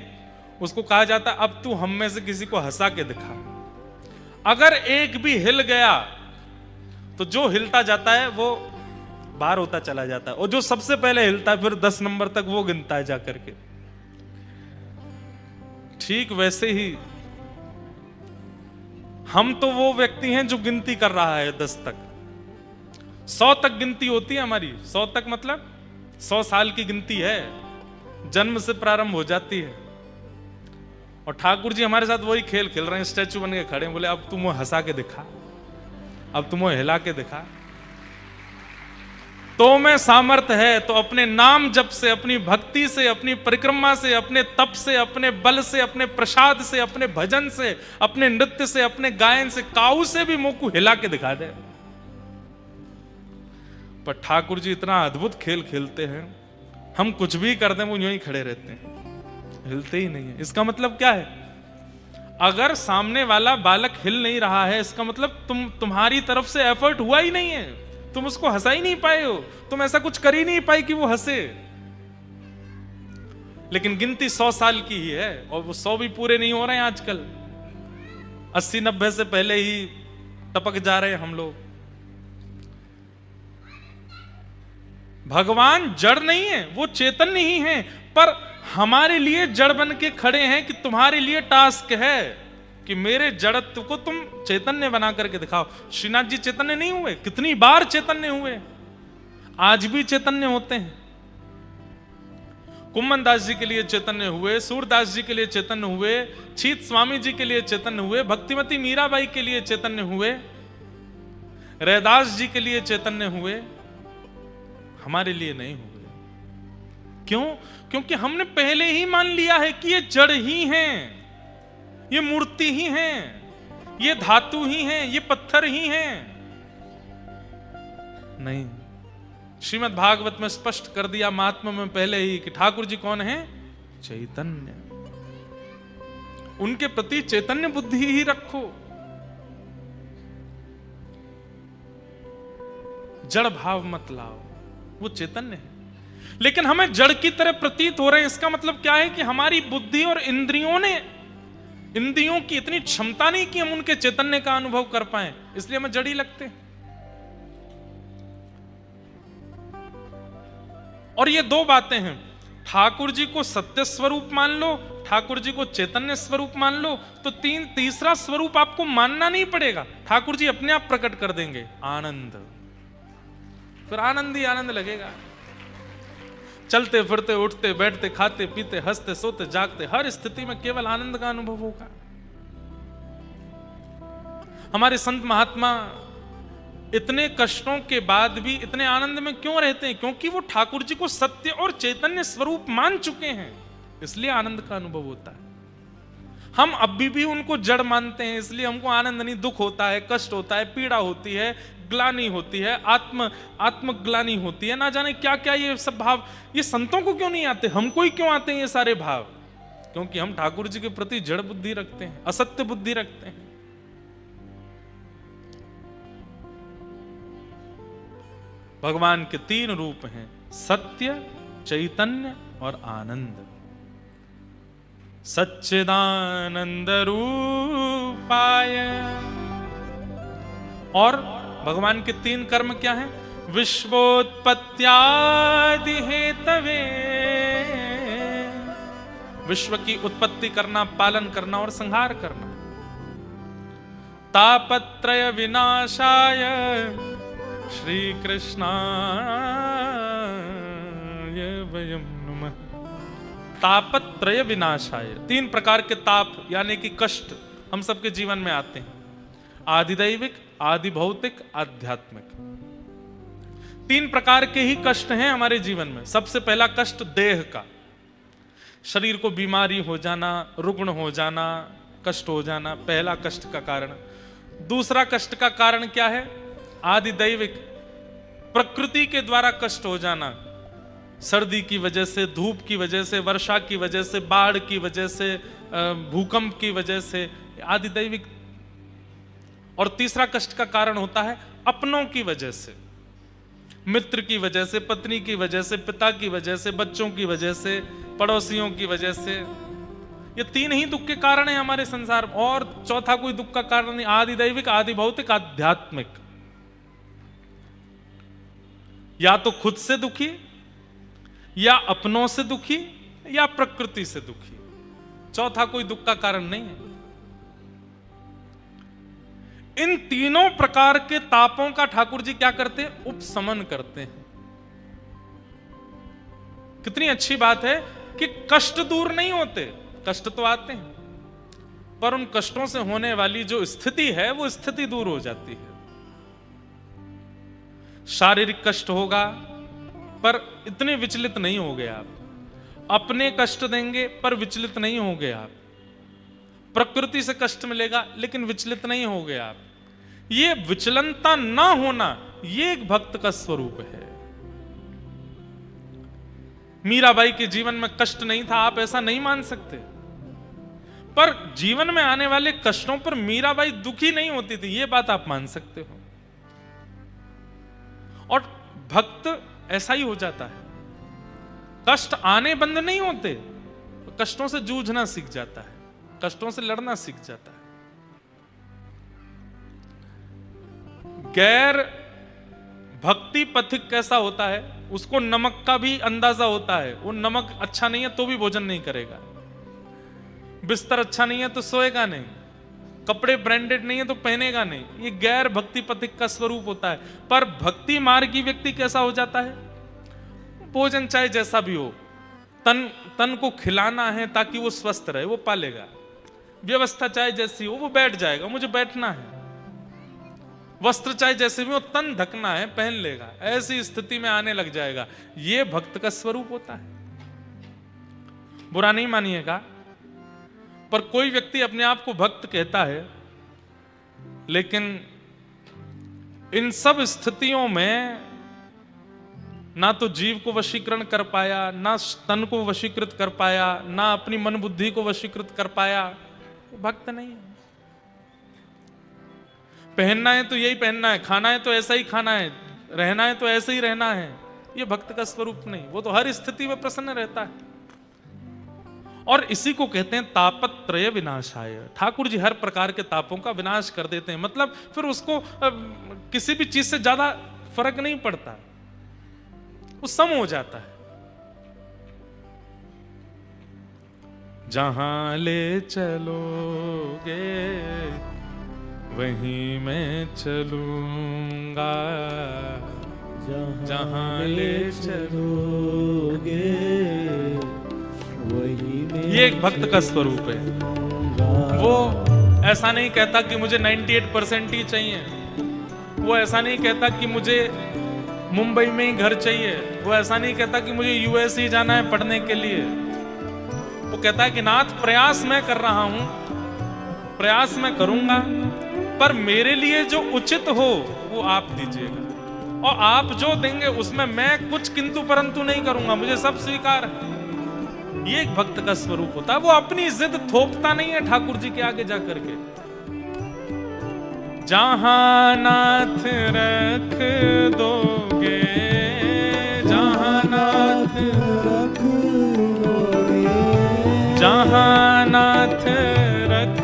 [SPEAKER 1] उसको कहा जाता है अब तू हम में से किसी को हंसा के दिखा। अगर एक भी हिल गया तो जो हिलता जाता है वो बाहर होता चला जाता है, और जो सबसे पहले हिलता है फिर 10 नंबर तक वो गिनता है जाकर के। ठीक वैसे ही हम तो वो व्यक्ति हैं जो गिनती कर रहा है 10 तक। 100 तक गिनती होती है हमारी। 100 तक मतलब 100 साल की गिनती है, जन्म से प्रारंभ हो जाती है। और ठाकुर जी हमारे साथ वही खेल खेल रहे हैं, स्टैचू बन के खड़े हैं, बोले अब तुम वो हंसा के दिखा, अब तुम वो हिला के दिखा। तो में सामर्थ्य है तो अपने नाम जप से, अपनी भक्ति से, अपनी परिक्रमा से, अपने तप से, अपने बल से, अपने प्रसाद से, अपने भजन से, अपने नृत्य से, अपने गायन से, काऊ से भी मुंह को हिला के दिखा दे। पर ठाकुर जी इतना अद्भुत खेल खेलते हैं, हम कुछ भी कर दें वो यूं ही खड़े रहते हैं, हिलते ही नहीं है। इसका मतलब क्या है? अगर सामने वाला बालक हिल नहीं रहा है, इसका मतलब तुम्हारी तरफ से एफर्ट हुआ ही नहीं है, तुम उसको हंसा ही नहीं पाए हो, तुम ऐसा कुछ कर ही नहीं पाए कि वो हंसे। लेकिन गिनती 100 साल की ही है, और वो 100 भी पूरे नहीं हो रहे हैं आजकल। 80-90 से पहले ही टपक जा रहे हैं हम लोग। भगवान जड़ नहीं है, वो चैतन्य ही है, पर हमारे लिए जड़ बन के खड़े हैं कि तुम्हारे लिए टास्क है कि मेरे जड़त्व को तुम चैतन्य बना करके दिखाओ। श्रीनाथ जी चैतन्य नहीं हुए? कितनी बार चैतन्य हुए, आज भी चैतन्य होते हैं। कुम्मन दास जी के लिए चैतन्य हुए, सूरदास जी के लिए चैतन्य हुए, छीत स्वामी जी के लिए चैतन्य हुए, भक्तिमती मीराबाई के लिए चैतन्य हुए, रैदास जी के लिए चैतन्य हुए, हमारे लिए नहीं हुए। क्यों? क्योंकि हमने पहले ही मान लिया है कि ये जड़ ही हैं, ये मूर्ति ही हैं, ये धातु ही हैं, ये पत्थर ही हैं। नहीं, श्रीमद् भागवत में स्पष्ट कर दिया महात्मा में पहले ही कि ठाकुर जी कौन है? चैतन्य। उनके प्रति चैतन्य बुद्धि ही रखो, जड़ भाव मत लाओ, वो चैतन्य है। लेकिन हमें जड़ की तरह प्रतीत हो रहे हैं। इसका मतलब क्या है कि हमारी बुद्धि और इंद्रियों ने इंद्रियों की इतनी क्षमता नहीं कि हम उनके चैतन्य का अनुभव कर पाए, इसलिए हमें जड़ ही लगते हैं। और ये दो बातें हैं, ठाकुर जी को सत्य स्वरूप मान लो, ठाकुर जी को चैतन्य स्वरूप मान लो, तो तीसरा स्वरूप आपको मानना नहीं पड़ेगा, ठाकुर जी अपने आप प्रकट कर देंगे, आनंद। फिर आनंद ही आनंद लगेगा। चलते फिरते, उठते बैठते, खाते पीते, हंसते सोते जागते, हर स्थिति में केवल आनंद का अनुभव होगा। हमारे संत महात्मा इतने कष्टों के बाद भी इतने आनंद में क्यों रहते हैं? क्योंकि वो ठाकुर जी को सत्य और चैतन्य स्वरूप मान चुके हैं, इसलिए आनंद का अनुभव होता है। हम अभी भी उनको जड़ मानते हैं, इसलिए हमको आनंद नहीं, दुख होता है, कष्ट होता है, पीड़ा होती है, ग्लानि होती है, आत्मग्लानि होती है, ना जाने क्या क्या ये सब भाव। ये संतों को क्यों नहीं आते, हमको ही क्यों आते हैं ये सारे भाव? क्योंकि हम ठाकुर जी के प्रति जड़ बुद्धि रखते हैं, असत्य बुद्धि रखते हैं। भगवान के तीन रूप हैं, सत्य, चैतन्य और आनंद। सच्चिदानंद रूपाय। और भगवान के तीन कर्म क्या हैं? विश्वोत्पत्त्यादि हेतवे, विश्व की उत्पत्ति करना, पालन करना और संहार करना। तापत्रय विनाशाय श्री कृष्णाय वयं नमः। तापत्रय विनाशाय, तीन प्रकार के ताप यानी कि कष्ट हम सबके जीवन में आते हैं, आदिदैविक, आदि भौतिक, आध्यात्मिक। तीन प्रकार के ही कष्ट हैं हमारे जीवन में। सबसे पहला कष्ट देह का, शरीर को बीमारी हो जाना, रुग्ण हो जाना, कष्ट हो जाना, पहला कष्ट का कारण। दूसरा कष्ट का कारण क्या है? आदिदैविक, प्रकृति के द्वारा कष्ट हो जाना, सर्दी की वजह से, धूप की वजह से, वर्षा की वजह से, बाढ़ की वजह से, भूकंप की वजह से, आदिदैविक। और तीसरा कष्ट का कारण होता है अपनों की वजह से, मित्र की वजह से, पत्नी की वजह से, पिता की वजह से, बच्चों की वजह से, पड़ोसियों की वजह से। ये तीन ही दुख के कारण है हमारे संसार में, और चौथा कोई दुख का कारण नहीं। आदिदैविक, आदि भौतिक, आध्यात्मिक। या तो खुद से दुखी, या अपनों से दुखी, या प्रकृति से दुखी। चौथा कोई दुख का कारण नहीं है। इन तीनों प्रकार के तापों का ठाकुर जी क्या करते हैं? उपशमन करते हैं। कितनी अच्छी बात है कि कष्ट दूर नहीं होते, कष्ट तो आते हैं, पर उन कष्टों से होने वाली जो स्थिति है वो स्थिति दूर हो जाती है। शारीरिक कष्ट होगा पर इतने विचलित नहीं होगे आप, अपने कष्ट देंगे पर विचलित नहीं होगे आप, प्रकृति से कष्ट मिलेगा लेकिन विचलित नहीं होगे आप। ये विचलनता ना होना, ये एक भक्त का स्वरूप है। मीराबाई के जीवन में कष्ट नहीं था, आप ऐसा नहीं मान सकते, पर जीवन में आने वाले कष्टों पर मीराबाई दुखी नहीं होती थी, ये बात आप मान सकते हो। और भक्त ऐसा ही हो जाता है, कष्ट आने बंद नहीं होते, कष्टों से जूझना सीख जाता है, कष्टों से लड़ना सीख जाता है। गैर भक्ति पथिक कैसा होता है? उसको नमक का भी अंदाजा होता है। वो नमक अच्छा नहीं है तो भी भोजन नहीं करेगा, बिस्तर अच्छा नहीं है तो सोएगा नहीं, कपड़े ब्रांडेड नहीं है तो पहनेगा नहीं। ये गैर भक्ति पथिक का स्वरूप होता है। पर भक्ति मार्गी व्यक्ति कैसा हो जाता है? भोजन चाहे जैसा भी हो, तन को खिलाना है ताकि वो स्वस्थ रहे, वो पालेगा। व्यवस्था चाहे जैसी हो, वो बैठ जाएगा, मुझे बैठना है। वस्त्र चाहे जैसे भी हो, तन ढकना है, पहन लेगा, ऐसी स्थिति में आने लग जाएगा। ये भक्त का स्वरूप होता है। बुरा नहीं मानिएगा, पर कोई व्यक्ति अपने आप को भक्त कहता है, लेकिन इन सब स्थितियों में ना तो जीव को वशीकरण कर पाया, ना तन को वशीकृत कर पाया, ना अपनी मन बुद्धि को वशीकृत कर पाया, वो भक्त नहीं है। पहनना है तो यही पहनना है, खाना है तो ऐसा ही खाना है, रहना है तो ऐसे ही रहना है, ये भक्त का स्वरूप नहीं। वो तो हर स्थिति में प्रसन्न रहता है। और इसी को कहते हैं तापत्रय विनाशाय। ठाकुर जी हर प्रकार के तापों का विनाश कर देते हैं, मतलब फिर उसको किसी भी चीज से ज्यादा फर्क नहीं पड़ता, वो सम हो जाता है। जहां ले चलोगे वहीं मैं चलूंगा, जहां ले चलोगे वहीं मैं। ये एक भक्त का स्वरूप है। वो ऐसा नहीं कहता कि मुझे 98% ही चाहिए, वो ऐसा नहीं कहता कि मुझे मुंबई में ही घर चाहिए, वो ऐसा नहीं कहता कि मुझे यूएस ही जाना है पढ़ने के लिए। वो कहता है कि नाथ प्रयास मैं कर रहा हूं, प्रयास मैं करूंगा, पर मेरे लिए जो उचित हो वो आप दीजिएगा, और आप जो देंगे उसमें मैं कुछ किंतु परंतु नहीं करूंगा, मुझे सब स्वीकार है। ये एक भक्त का स्वरूप होता है। वो अपनी जिद थोपता नहीं है ठाकुर जी के आगे जाकर के। जहां नाथ रख दोगे, जहां नाथ रख दोगे, जहां नाथ रख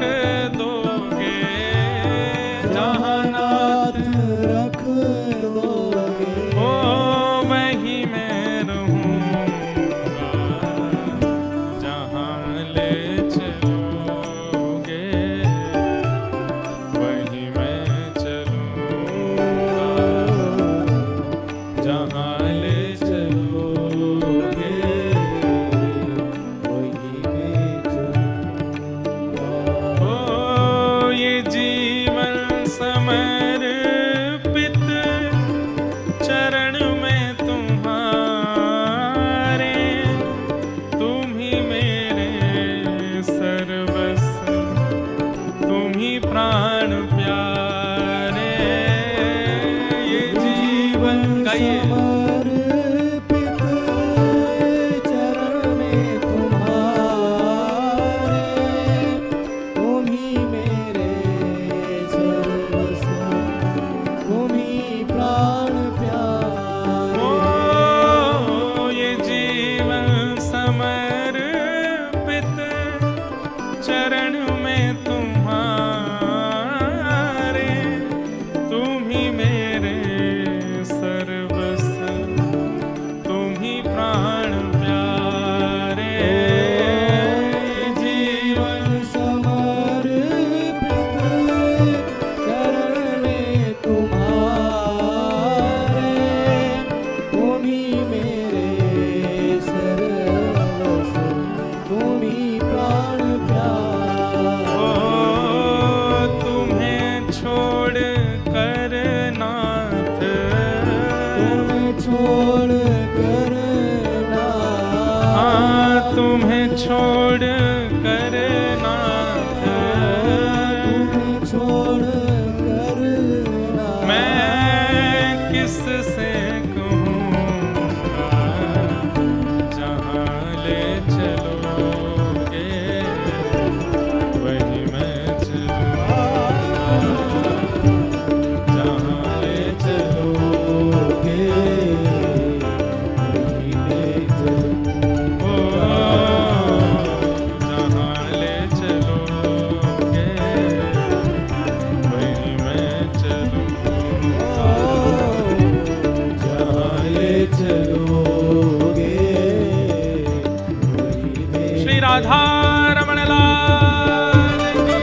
[SPEAKER 1] दोगे, जहां नाथ रख दोगे, ओ वहीं मैं रहूंगा, जहां ले चलोगे वहीं मैं चलूंगा, जहां ले चलोगे वहीं मैं चलूंगा। ओ ये जीवन समर्पित चरण में तुम्हारे, तुम ही मेरे सर्वस्व, तुम ही प्राण प्यारे। ये जीवन का ये
[SPEAKER 2] समर्पित चरण में तुम्हारे, तुम ही मेरे सर्वस्व, तुम ही प्राण प्यारे।
[SPEAKER 1] ओ ये जीवन समर्पित चरण में तुम्हारे, तुम ही मेरे सर्वस्व, तुम ही प्राण प्यारे।
[SPEAKER 2] जीवन समर्पित चरण में तुम्हारे, तुम ही मेरे सर्वस्व, तुम ही प्राण प्यारे।
[SPEAKER 1] ओ तुम्हें छोड़ कर नाथ,
[SPEAKER 2] तुम्हें छोड़ कर
[SPEAKER 1] हाँ तुम्हें छोड़ कर नाथ,
[SPEAKER 2] तुम्हें छोड़ कर
[SPEAKER 1] मैं किससे कहूँगा, जहाँ ले चलोगे वहीं मैं चलूँगा, जहाँ ले चलोगे
[SPEAKER 2] वहीं मैं चलूँगा।
[SPEAKER 1] ओ जहाँ ले चलोगे वहीं मैं चलूँगा,
[SPEAKER 2] जहाँ ले चलोगे वहीं मैं।
[SPEAKER 1] श्री राधा रमण लाल की।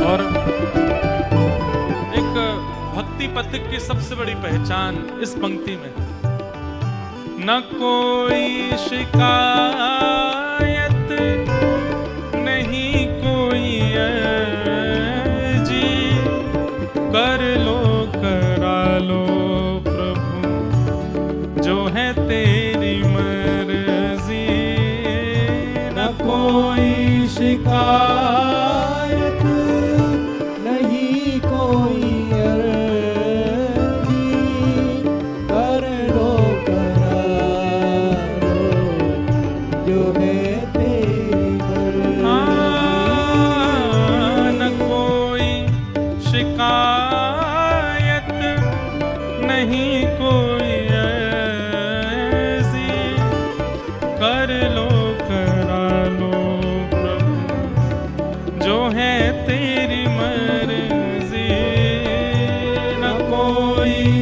[SPEAKER 1] और एक भक्ति पथिक की सबसे बड़ी पहचान इस पंक्ति में, न कोई शिकायत नहीं कोई अर्जी,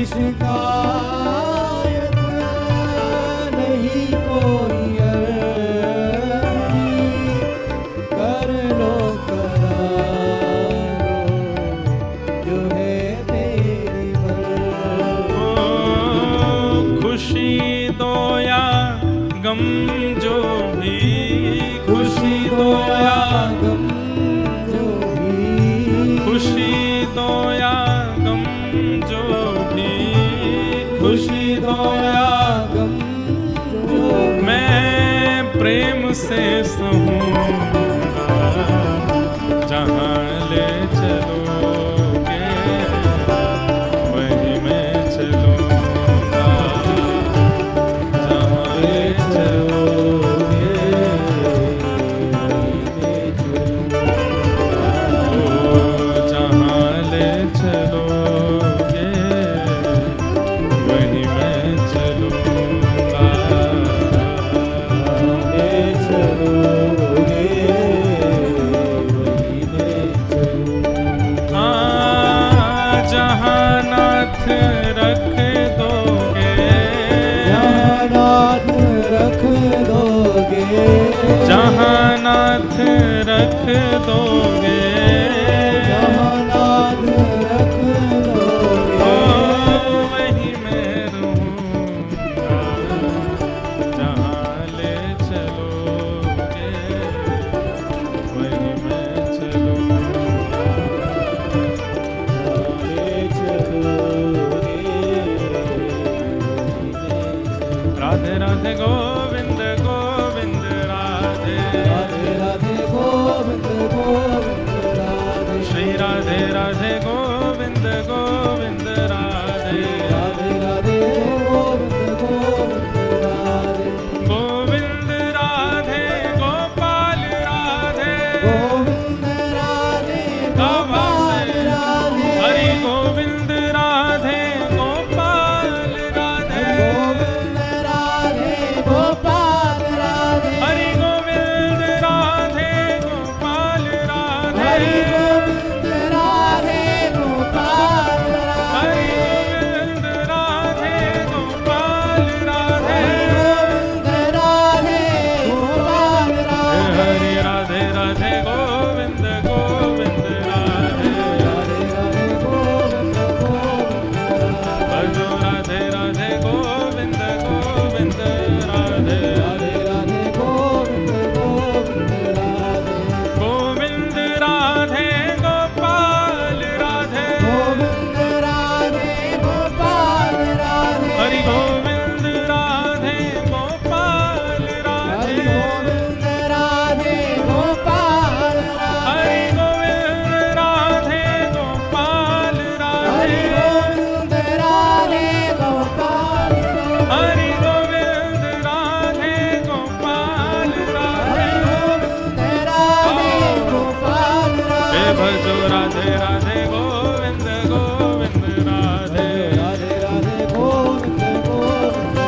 [SPEAKER 2] शिकायत नहीं कोई अर्जी, कर लो करा लो जो है तेरी मर्जी।
[SPEAKER 1] खुशी दो या गम जो भी,
[SPEAKER 2] खुशी दो या गम जो भी,
[SPEAKER 1] खुशी दो या गम जो भी,
[SPEAKER 2] खुशी दो या गम जो भी,
[SPEAKER 1] मैं प्रेम से सहूँगा जहाँ ले चलोगे वहीं मैं चलूँगा, जहाँ ले चलोगे ओ जहाँ ले चलोगे वहीं मैं चलूँगा।
[SPEAKER 2] ले चलोगे वहीं मैं चलूँगा।
[SPEAKER 1] जहाँ नाथ रख दोगे,
[SPEAKER 2] जहाँ नाथ रख दोगे,
[SPEAKER 1] जहाँ नाथ रख दोगे,
[SPEAKER 2] जहाँ नाथ रख
[SPEAKER 1] ओ
[SPEAKER 2] दोगे
[SPEAKER 1] वहीं मैं रहूँगा, जहाँ ले चलोगे वहीं मैं चलूँगा।
[SPEAKER 2] ले चलोगे
[SPEAKER 1] राधे राधे गोविंद गोविंद राधे,
[SPEAKER 2] राधे राधे गोविंद गोविंद राधे,
[SPEAKER 1] श्री राधे राधे गोविंद गोविंद राधे,
[SPEAKER 2] राधे राधे गोविंद गोविंद राधे,
[SPEAKER 1] गोविंद राधे गोपाल राधे,
[SPEAKER 2] गोविंद राधे गोपाल राधे,
[SPEAKER 1] हरि गोविंद राधे गोपाल राधे,
[SPEAKER 2] गोविंद राधे गोपाल राधे,
[SPEAKER 1] हरि गोविंद राधे गोपाल राधे,
[SPEAKER 2] हरि गोविंद राधे गोपाल
[SPEAKER 1] हरि
[SPEAKER 2] राधे,
[SPEAKER 1] गोविंद राधे गोपाल राधे,
[SPEAKER 2] गोविंद राधे गोपाल राधे,
[SPEAKER 1] हरि राधे राधे गोविंद गोविंद राधे,
[SPEAKER 2] राधे राधे गोविंद गोविंद राधे,
[SPEAKER 1] भजो राधे राधे गोविंद गोविंद राधे,
[SPEAKER 2] राधे राधे गोविंद गोविंद राधे,
[SPEAKER 1] गोविंद राधे गोपाल राधे,
[SPEAKER 2] गोविंद राधे गोपाल राधे,
[SPEAKER 1] हरि गोविंद राधे गोपाल
[SPEAKER 2] हरि
[SPEAKER 1] राधे,
[SPEAKER 2] गोविंद राधे गोपाल
[SPEAKER 1] हरि
[SPEAKER 2] राधे,
[SPEAKER 1] गोविंद राधे गोपाल
[SPEAKER 2] हरि
[SPEAKER 1] राधे,
[SPEAKER 2] गोविंद राधे गोपाल राधे,
[SPEAKER 1] हरि गोविंद राधे गोपाल
[SPEAKER 2] हरि
[SPEAKER 1] राधे,
[SPEAKER 2] गोविंद राधे गोपाल
[SPEAKER 1] हे
[SPEAKER 2] राधे,
[SPEAKER 1] भजो राधे राधे गोविंद गोविंद राधे,
[SPEAKER 2] राधे राधे गोविंद गोविंद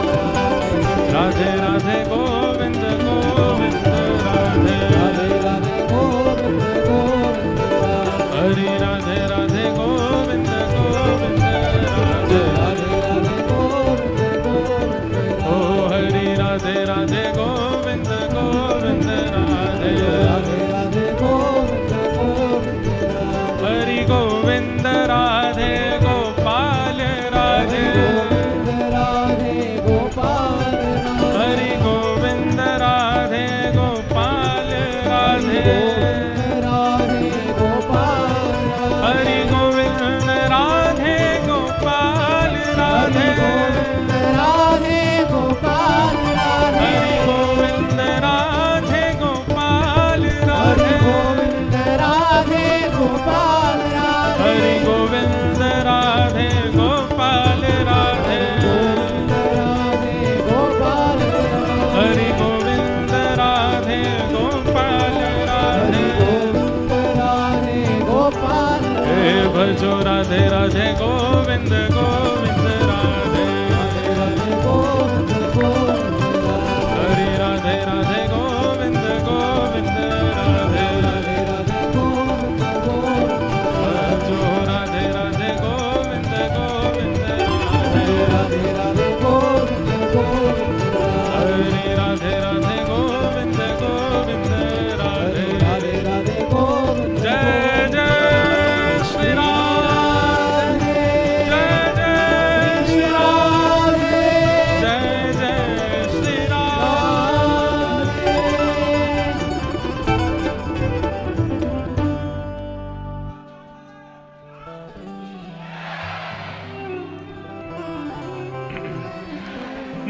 [SPEAKER 2] राधे,
[SPEAKER 1] राधे राधे गोविंद गोविंद राधे,
[SPEAKER 2] राधे राधे गोविंद गोविंद राधे,
[SPEAKER 1] हरि राधे राधे गोविंद गोविंद राधे,
[SPEAKER 2] राधे राधे गोविंद गोविंद
[SPEAKER 1] ओ हरि राधे राधे गोविंद गोविंद राधे,
[SPEAKER 2] राधे राधे गोविंद गोविंद राधे,
[SPEAKER 1] हरि गोविंद राधे गोपाल राधे,
[SPEAKER 2] गोविंद राधे गोपाल राधे,
[SPEAKER 1] हरि गोविंद राधे गोपाल राधे,
[SPEAKER 2] गोविंद राधे गोपाल राधे,
[SPEAKER 1] हरि गोविंद राधे गोपाल राधे,
[SPEAKER 2] गोविंद राधे गोपाल राधे,
[SPEAKER 1] हरि गोविंद राधे गोपाल
[SPEAKER 2] हरि
[SPEAKER 1] राधे,
[SPEAKER 2] गोविंद राधे गोपाल राधे,
[SPEAKER 1] हरि गोविंद राधे गोपाल राधे,
[SPEAKER 2] गोविंद राधे गोपाल राधे,
[SPEAKER 1] हरि गोविंद राधे गोपाल
[SPEAKER 2] हरि
[SPEAKER 1] राधे,
[SPEAKER 2] गोविंद राधे गोपाल
[SPEAKER 1] हे
[SPEAKER 2] राधे,
[SPEAKER 1] भजो राधे राधे गोविंद गोविंद राधे,
[SPEAKER 2] राधे राधे गोविंद गोविंद राधे,
[SPEAKER 1] हरि राधे राधे गोविंद गोविंद राधे,
[SPEAKER 2] राधे राधे गोविंद गोविंद राधे,
[SPEAKER 1] भजो राधे राधे गोविंद गोविंद राधे,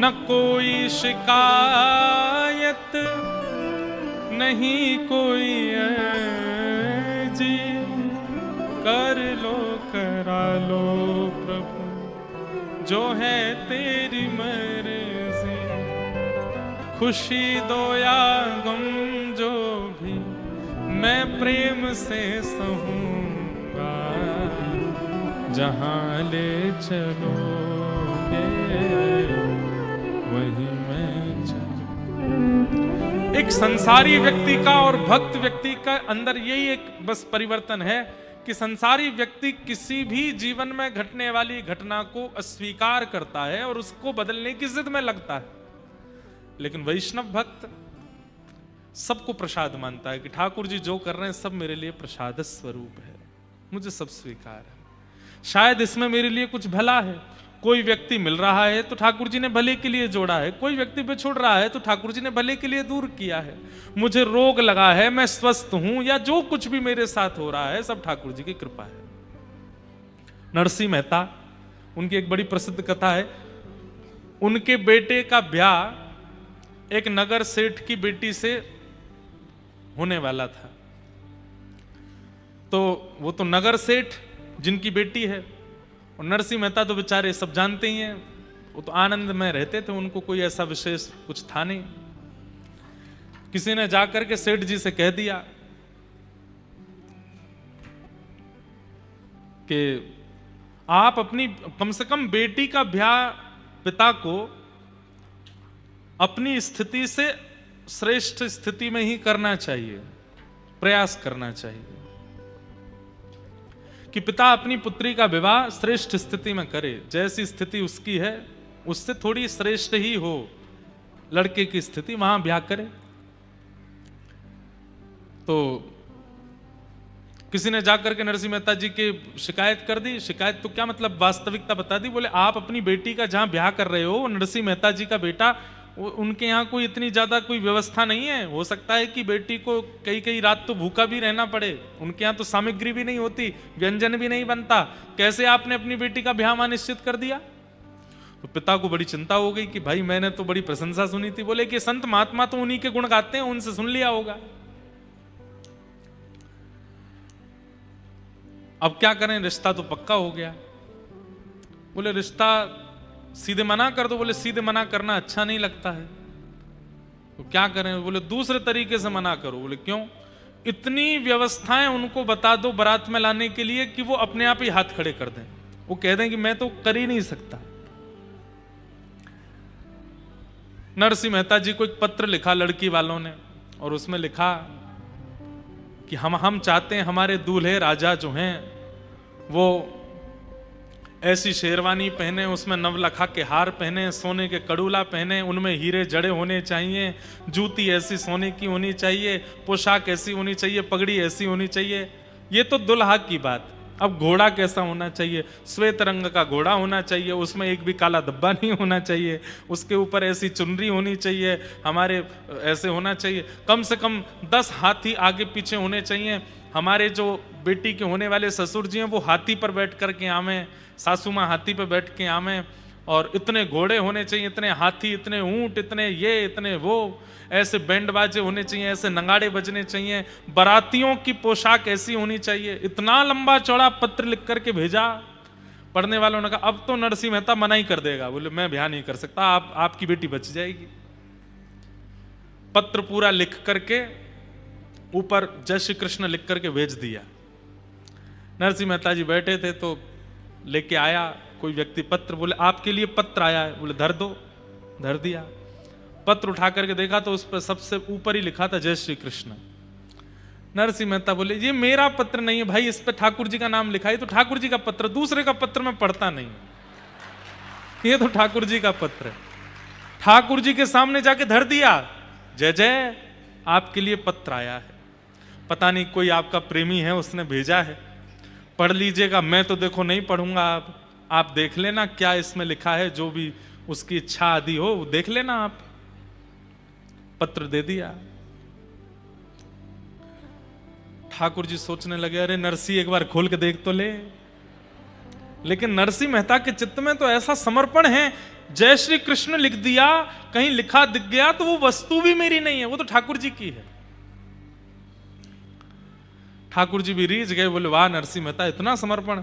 [SPEAKER 1] न कोई शिकायत, नहीं कोई अर्जी, कर लो करा लो प्रभु, जो है तेरी मर्जी। खुशी दो या गम जो भी मैं प्रेम से सहूंगा, जहां ले चलोगे वही मैं चलूं। एक संसारी व्यक्ति का और भक्त व्यक्ति का अंदर यही एक बस परिवर्तन है कि संसारी व्यक्ति किसी भी जीवन में घटने वाली घटना को अस्वीकार करता है और उसको बदलने की जिद में लगता है, लेकिन वैष्णव भक्त सबको प्रसाद मानता है कि ठाकुर जी जो कर रहे हैं सब मेरे लिए प्रसाद स्वरूप है, मुझे सब स्वीकार है। शायद इसमें मेरे लिए कुछ भला है। कोई व्यक्ति मिल रहा है तो ठाकुर जी ने भले के लिए जोड़ा है, कोई व्यक्ति बिछुड़ रहा है तो ठाकुर जी ने भले के लिए दूर किया है। मुझे रोग लगा है, मैं स्वस्थ हूं, या जो कुछ भी मेरे साथ हो रहा है सब ठाकुर जी की कृपा है। नरसिंह मेहता, उनकी एक बड़ी प्रसिद्ध कथा है। उनके बेटे का ब्याह एक नगर सेठ की बेटी से होने वाला था, तो वो तो नगर सेठ जिनकी बेटी है, और नरसिंह मेहता तो बेचारे सब जानते ही हैं, वो तो आनंद में रहते थे, उनको कोई ऐसा विशेष कुछ था नहीं। किसी ने जाकर के सेठ जी से कह दिया कि आप अपनी कम से कम बेटी का ब्याह पिता को अपनी स्थिति से श्रेष्ठ स्थिति में ही करना चाहिए, प्रयास करना चाहिए कि पिता अपनी पुत्री का विवाह श्रेष्ठ स्थिति में करे, जैसी स्थिति उसकी है उससे थोड़ी श्रेष्ठ ही हो लड़के की स्थिति, वहां ब्याह करे। तो किसी ने जाकर के नरसिंह मेहता जी की शिकायत कर दी। शिकायत तो क्या मतलब, वास्तविकता बता दी। बोले आप अपनी बेटी का जहां ब्याह कर रहे हो, नरसिंह मेहता जी का बेटा, उनके यहाँ कोई इतनी ज्यादा कोई व्यवस्था नहीं है, हो सकता है कि बेटी को कई कई रात तो भूखा भी रहना पड़े, उनके यहाँ तो सामग्री भी नहीं होती, व्यंजन भी नहीं बनता, कैसे आपने अपनी बेटी का ब्याह वहां निश्चित कर दिया। तो पिता को बड़ी चिंता हो गई कि भाई मैंने तो बड़ी प्रशंसा सुनी थी। बोले कि संत महात्मा तो उन्हीं के गुण गाते हैं, उनसे सुन लिया होगा। अब क्या करें, रिश्ता तो पक्का हो गया। बोले रिश्ता सीधे मना कर दो। बोले सीधे मना करना अच्छा नहीं लगता है, तो क्या करें। बोले दूसरे तरीके से मना करो। बोले क्यों। इतनी व्यवस्थाएं उनको बता दो बारात में लाने के लिए कि वो अपने आप ही हाथ खड़े कर दें, वो कह दें कि मैं तो कर ही नहीं सकता। नरसिंह मेहता जी को एक पत्र लिखा लड़की वालों ने, और उसमें लिखा कि हम चाहते हैं हमारे दूल्हे राजा जो हैं वो ऐसी शेरवानी पहने, उसमें नवलखा के हार पहने, सोने के कड़ूला पहने, उनमें हीरे जड़े होने चाहिए, जूती ऐसी सोने की होनी चाहिए, पोशाक ऐसी होनी चाहिए, पगड़ी ऐसी होनी चाहिए। ये तो दुल्हा की बात। अब घोड़ा कैसा होना चाहिए, श्वेत रंग का घोड़ा होना चाहिए, उसमें एक भी काला धब्बा नहीं होना चाहिए, उसके ऊपर ऐसी चुनरी होनी चाहिए, हमारे ऐसे होना चाहिए, कम से कम 10 हाथी आगे पीछे होने चाहिए, हमारे जो बेटी के होने वाले ससुर जी हैं वो हाथी पर बैठ करके आवें, सासू माँ हाथी पर बैठ के आवें, और इतने घोड़े होने चाहिए, इतने हाथी, इतने ऊंट, इतने ये इतने वो, ऐसे बैंड बाजे होने चाहिए, ऐसे नगाड़े बजने चाहिए, बारातियों की पोशाक ऐसी होनी चाहिए। इतना लंबा चौड़ा पत्र लिख करके भेजा। पढ़ने वालों ने कहा अब तो नरसिंह मेहता मना ही कर देगा। बोले मैं ब्याह नहीं कर सकता, आपकी बेटी बच जाएगी। पत्र पूरा लिख करके ऊपर जय श्री कृष्ण लिख करके भेज दिया। नरसिंह मेहता जी बैठे थे तो लेके आया कोई व्यक्ति पत्र। बोले आपके लिए पत्र आया है। बोले धर दो। धर दिया। पत्र उठा करके देखा तो उस पर सबसे ऊपर ही लिखा था जय श्री कृष्ण। नरसिंह मेहता बोले ये मेरा पत्र नहीं है भाई, इस पे ठाकुर जी का नाम लिखा है, तो ठाकुर जी का पत्र, दूसरे का पत्र मैं पढ़ता नहीं, ये तो ठाकुर जी का पत्र है। ठाकुर जी के सामने जाके धर दिया, जय जय आपके लिए पत्र आया है, पता नहीं कोई आपका प्रेमी है उसने भेजा है, पढ़ लीजिएगा। मैं तो देखो नहीं पढ़ूंगा, आप देख लेना क्या इसमें लिखा है, जो भी उसकी इच्छा आदि हो वो देख लेना आप। पत्र दे दिया। ठाकुर जी सोचने लगे अरे नरसिंह एक बार खोल के देख तो ले। लेकिन नरसिंह मेहता के चित्त में तो ऐसा समर्पण है जय श्री कृष्ण लिख दिया, कहीं लिखा दिख गया, तो वो वस्तु भी मेरी नहीं है, वो तो ठाकुर जी की है। ठाकुर जी भी रीझ गए, बोले वाह नरसिंह मेहता, इतना समर्पण।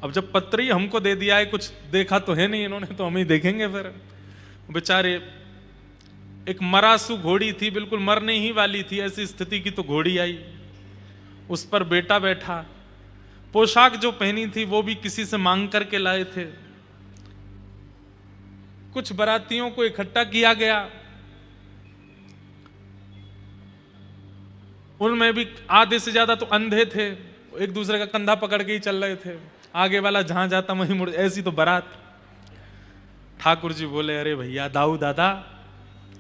[SPEAKER 1] अब जब पत्र ही हमको दे दिया है, कुछ देखा तो है नहीं इन्होंने, तो हम ही देखेंगे फिर। बेचारे, एक मरासू घोड़ी थी, बिल्कुल मरने ही वाली थी, ऐसी स्थिति की तो घोड़ी आई, उस पर बेटा बैठा, पोशाक जो पहनी थी वो भी किसी से मांग करके लाए थे। कुछ बारातियों को इकट्ठा किया गया, उनमें भी आधे से ज्यादा तो अंधे थे, एक दूसरे का कंधा पकड़ के ही चल रहे थे, आगे वाला जहां जाता वहीं मुड़, ऐसी तो बारात। ठाकुर जी बोले अरे भैया दाऊ दादा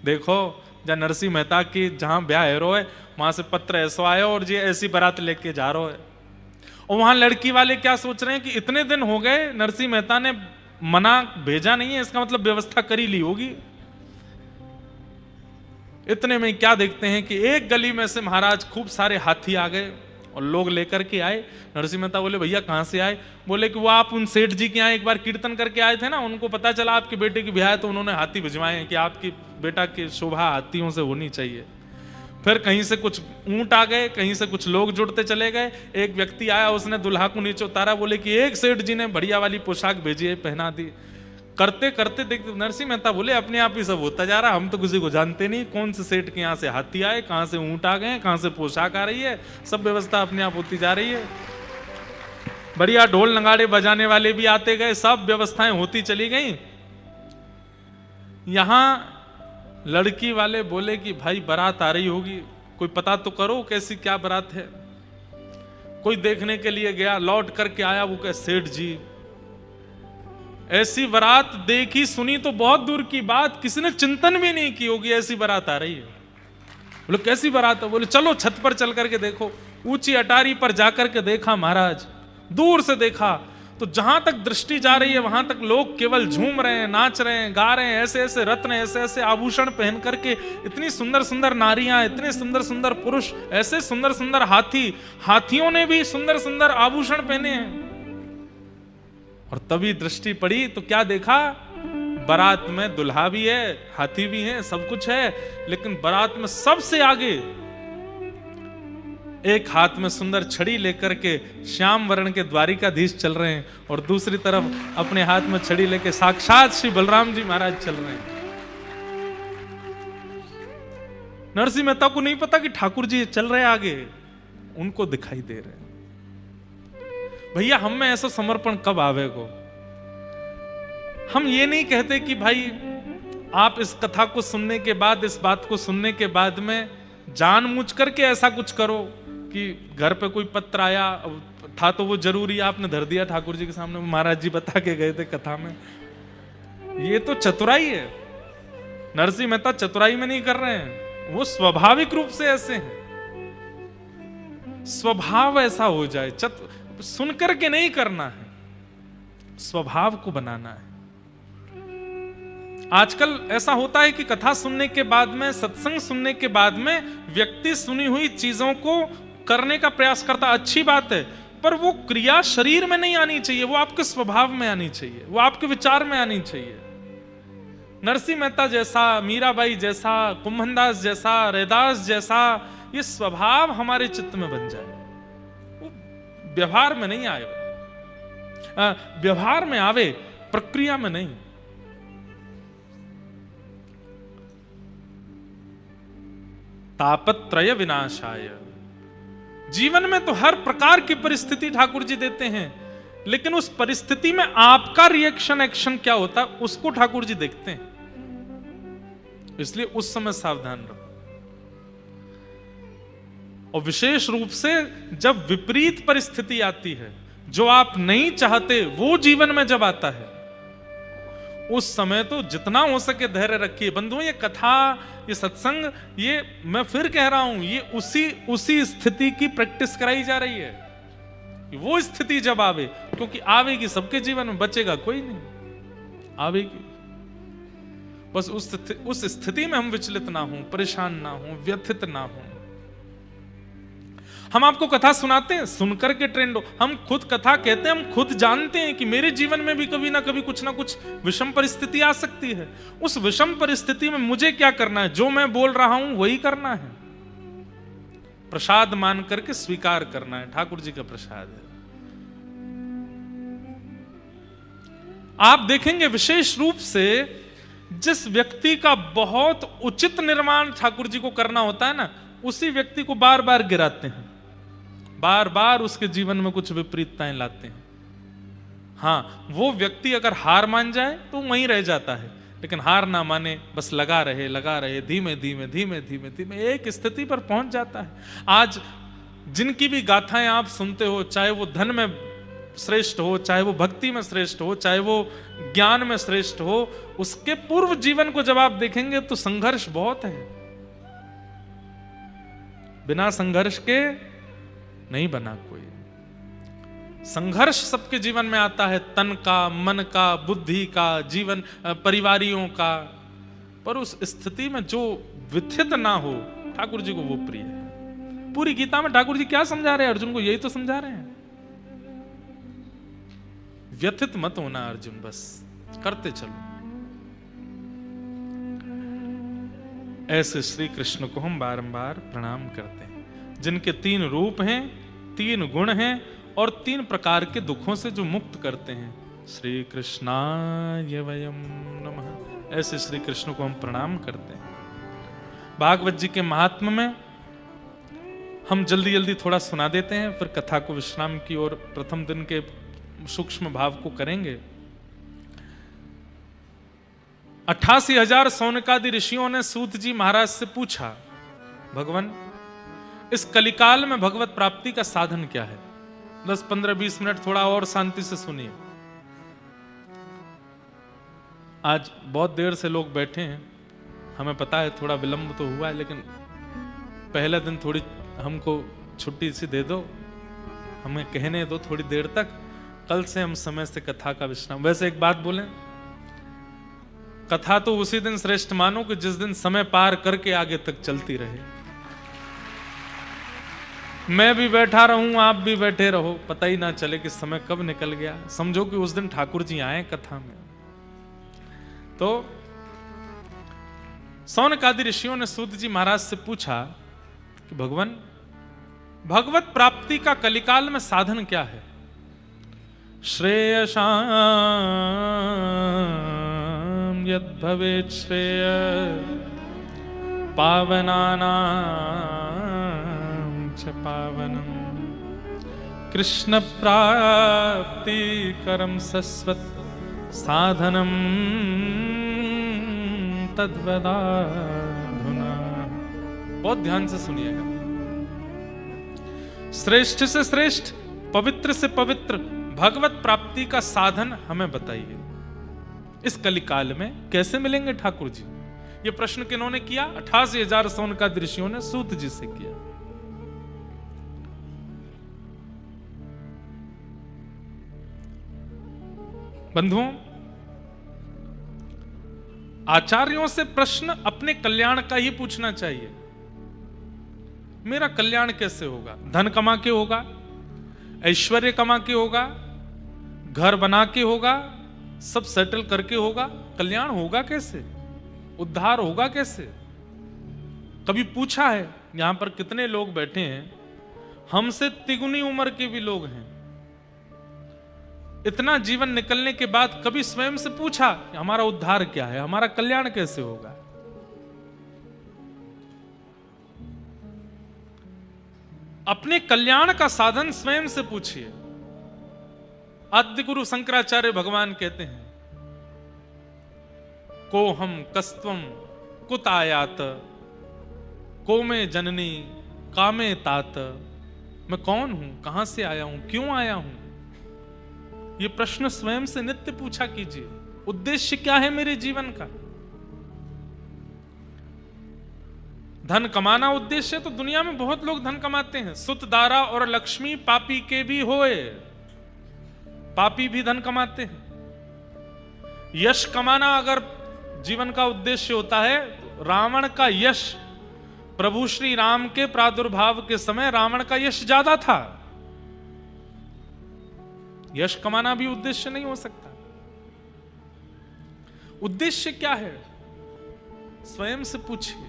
[SPEAKER 1] देखो, जहाँ नरसिंह मेहता की जहां ब्याह है है वहां से पत्र ऐसा आया और ये ऐसी बारात लेके जा रहा है। और वहां लड़की वाले क्या सोच रहे हैं कि इतने दिन हो गए नरसिंह मेहता ने मना भेजा नहीं है, इसका मतलब व्यवस्था करी ली होगी। इतने में क्या देखते हैं कि एक गली में से महाराज खूब सारे हाथी आ गए और लोग लेकर के आए। नरसिंह मेहता बोले भैया कहां से आए? बोले कि वो आप उन सेठ जी के यहाँ एक बार कीर्तन करके आए थे ना, उनको पता चला आपके बेटे की ब्याह है तो उन्होंने हाथी भिजवाए हैं कि आपकी बेटा की शोभा हाथियों से होनी चाहिए। फिर कहीं से कुछ ऊंट आ गए, कहीं से कुछ लोग जुड़ते चले गए। एक व्यक्ति आया, उसने दुल्हा को नीचे उतारा, बोले कि एक सेठ जी ने बढ़िया वाली पोशाक भेजी है, पहना दी। करते करते देखते नरसिंह मेहता बोले अपने आप ही सब होता जा रहा, हम तो किसी को जानते नहीं, कौन से सेठ के यहाँ से हाथी आए, कहाँ से ऊंट आ गए, कहाँ से पोशाक आ रही है, सब व्यवस्था अपने आप होती जा रही है। बढ़िया ढोल नगाड़े बजाने वाले भी आते गए, सब व्यवस्थाएं होती चली गई। यहां लड़की वाले बोले कि भाई बारात आ रही होगी, कोई पता तो करो कैसी क्या बारात है। कोई देखने के लिए गया, लौट करके आया, वो कहे सेठ जी ऐसी बारात देखी सुनी तो बहुत दूर की बात, किसी ने चिंतन भी नहीं की होगी ऐसी बारात आ रही है। बोले कैसी बारात है? बोले चलो छत पर चल करके देखो। ऊंची अटारी पर जाकर के देखा महाराज, दूर से देखा तो जहां तक दृष्टि जा रही है वहां तक लोग केवल झूम रहे हैं, नाच रहे हैं, गा रहे हैं, ऐसे ऐसे रत्न, ऐसे ऐसे आभूषण पहन करके, इतनी सुंदर सुंदर नारियां, इतने सुंदर सुंदर पुरुष, ऐसे सुंदर सुंदर हाथी, हाथियों ने भी सुंदर सुंदर आभूषण पहने हैं। और तभी दृष्टि पड़ी तो क्या देखा, बारात में दुल्हा भी है, हाथी भी है, सब कुछ है, लेकिन बारात में सबसे आगे एक हाथ में सुंदर छड़ी लेकर के श्याम वर्ण के द्वारिकाधीश चल रहे हैं और दूसरी तरफ अपने हाथ में छड़ी लेके साक्षात श्री बलराम जी महाराज चल रहे हैं। नरसिंह मेहता को नहीं पता कि ठाकुर जी चल रहे आगे, उनको दिखाई दे रहे हैं। भैया हम में ऐसा समर्पण कब आवेगो? हम ये नहीं कहते कि भाई आप इस कथा को सुनने के बाद, इस बात को सुनने के बाद में जानबूझ करके ऐसा कुछ करो कि घर पे कोई पत्र आया था तो वो जरूरी आपने धर दिया ठाकुर जी के सामने, महाराज जी बता के गए थे कथा में। ये तो चतुराई है। नरसिंह मेहता चतुराई में नहीं कर रहे हैं, वो स्वाभाविक रूप से ऐसे हैं, स्वभाव ऐसा हो जाए। सुन करके नहीं करना है, स्वभाव को बनाना है। आजकल ऐसा होता है कि कथा सुनने के बाद में, सत्संग सुनने के बाद में व्यक्ति सुनी हुई चीजों को करने का प्रयास करता, अच्छी बात है, पर वो क्रिया शरीर में नहीं आनी चाहिए, वो आपके स्वभाव में आनी चाहिए, वो आपके विचार में आनी चाहिए। नरसिंह मेहता जैसा, मीराबाई जैसा, कुंभनदास जैसा, रैदास जैसा ये स्वभाव हमारे चित्त में बन जाए, वो व्यवहार में नहीं आए, व्यवहार में आवे, प्रक्रिया में नहीं। तापत्रय विनाशाय, जीवन में तो हर प्रकार की परिस्थिति ठाकुर जी देते हैं, लेकिन उस परिस्थिति में आपका रिएक्शन एक्शन क्या होता है उसको ठाकुर जी देखते हैं। इसलिए उस समय सावधान रहो। और विशेष रूप से जब विपरीत परिस्थिति आती है, जो आप नहीं चाहते वो जीवन में जब आता है, उस समय तो जितना हो सके धैर्य रखिए। बंधुओं ये कथा, ये सत्संग, ये मैं फिर कह रहा हूं, ये उसी स्थिति की प्रैक्टिस कराई जा रही है। वो स्थिति जब आवे, क्योंकि आवेगी सबके जीवन में, बचेगा कोई नहीं, आवेगी। बस उस स्थिति में हम विचलित ना हो, परेशान ना हो, व्यथित ना हो। हम आपको कथा सुनाते हैं सुनकर के ट्रेंड हो, हम खुद कथा कहते हैं, हम खुद जानते हैं कि मेरे जीवन में भी कभी ना कभी कुछ ना कुछ विषम परिस्थिति आ सकती है। उस विषम परिस्थिति में मुझे क्या करना है? जो मैं बोल रहा हूं वही करना है, प्रसाद मान करके स्वीकार करना है। ठाकुर जी का प्रसाद है। आप देखेंगे विशेष रूप से जिस व्यक्ति का बहुत उचित निर्माण ठाकुर जी को करना होता है ना, उसी व्यक्ति को बार बार गिराते हैं, बार बार उसके जीवन में कुछ विपरीतताएं लाते हैं। हाँ, वो व्यक्ति अगर हार मान जाए तो वहीं रह जाता है, लेकिन हार ना माने, बस लगा रहे, धीमे धीमे एक स्थिति पर पहुंच जाता है। आज जिनकी भी गाथाएं आप सुनते हो, चाहे वो धन में श्रेष्ठ हो, चाहे वो भक्ति में श्रेष्ठ हो, चाहे वो ज्ञान में श्रेष्ठ हो, उसके पूर्व जीवन को जब आप देखेंगे तो संघर्ष बहुत है। बिना संघर्ष के नहीं बना कोई। संघर्ष सबके जीवन में आता है, तन का, मन का, बुद्धि का, जीवन परिवारियों का, पर उस स्थिति में जो व्यथित ना हो, ठाकुर जी को वो प्रिय है। पूरी गीता में ठाकुर जी क्या समझा रहे हैं अर्जुन को? यही तो समझा रहे हैं, व्यथित मत होना अर्जुन, बस करते चलो। ऐसे श्री कृष्ण को हम बारंबार प्रणाम करते हैं, जिनके 3 रूप हैं, 3 गुण हैं और 3 प्रकार के दुखों से जो मुक्त करते हैं। श्री कृष्णाय वयम नमः। ऐसे श्री कृष्ण को हम प्रणाम करते हैं। भागवत जी के महात्म्य में हम जल्दी जल्दी थोड़ा सुना देते हैं, फिर कथा को विश्राम की ओर प्रथम दिन के सूक्ष्म भाव को करेंगे। 88,000 सौनकादि ऋषियों ने सूत जी महाराज से पूछा, भगवान इस कलिकाल में भगवत प्राप्ति का साधन क्या है? 10, 15, 20 मिनट थोड़ा और शांति से सुनिए। आज बहुत देर से लोग बैठे हैं, हमें पता है थोड़ा विलंब तो हुआ है, लेकिन पहले दिन थोड़ी हमको छुट्टी सी दे दो, हमें कहने दो थोड़ी देर तक। कल से हम समय से कथा का विश्राम। वैसे एक बात बोलें, कथा तो उसी दिन श्रेष्ठ मानो कि जिस दिन समय पार करके आगे तक चलती रहे। मैं भी बैठा रहूं, आप भी बैठे रहो, पता ही ना चले कि समय कब निकल गया। समझो कि उस दिन ठाकुर जी आए कथा में। तो सौनकादि ऋषियों ने सूत जी महाराज से पूछा कि भगवान भगवत प्राप्ति का कलिकाल में साधन क्या है? श्रेयसाम यद भवेत् श्रेय पावनानां च पावनम कृष्ण प्राप्ति करम सस्वत साधनम तद्वदाधुना। बहुत ध्यान से सुनिएगा। श्रेष्ठ से श्रेष्ठ, पवित्र से पवित्र भगवत प्राप्ति का साधन हमें बताइए। इस कलिकाल में कैसे मिलेंगे ठाकुर जी? ये प्रश्न किन्होंने किया? 88,000 सौनकादि ऋषियों ने सूत जी से किया। बंधुओं, आचार्यों से प्रश्न अपने कल्याण का ही पूछना चाहिए। मेरा कल्याण कैसे होगा? धन कमा के होगा, ऐश्वर्य कमा के होगा, घर बना के होगा, सब सेटल करके होगा? कल्याण होगा कैसे? उद्धार होगा कैसे? कभी पूछा है? यहां पर कितने लोग बैठे हैं, हमसे तिगुनी उम्र के भी लोग हैं। इतना जीवन निकलने के बाद कभी स्वयं से पूछा हमारा उद्धार क्या है, हमारा कल्याण कैसे होगा? अपने कल्याण का साधन स्वयं से पूछिए। आद्य गुरु शंकराचार्य भगवान कहते हैं, को हम कस्त्वम कुत आयात को में जननी कामे तात। मैं कौन हूं, कहां से आया हूं, क्यों आया हूं? ये प्रश्न स्वयं से नित्य पूछा कीजिए। उद्देश्य क्या है मेरे जीवन का? धन कमाना उद्देश्य है तो दुनिया में बहुत लोग धन कमाते हैं। सुत दारा और लक्ष्मी पापी के भी होए, पापी भी धन कमाते हैं। यश कमाना अगर जीवन का उद्देश्य होता है, रावण का यश प्रभु श्री राम के प्रादुर्भाव के समय रावण का यश ज्यादा था। यश कमाना भी उद्देश्य नहीं हो सकता। उद्देश्य क्या है, स्वयं से पूछिए।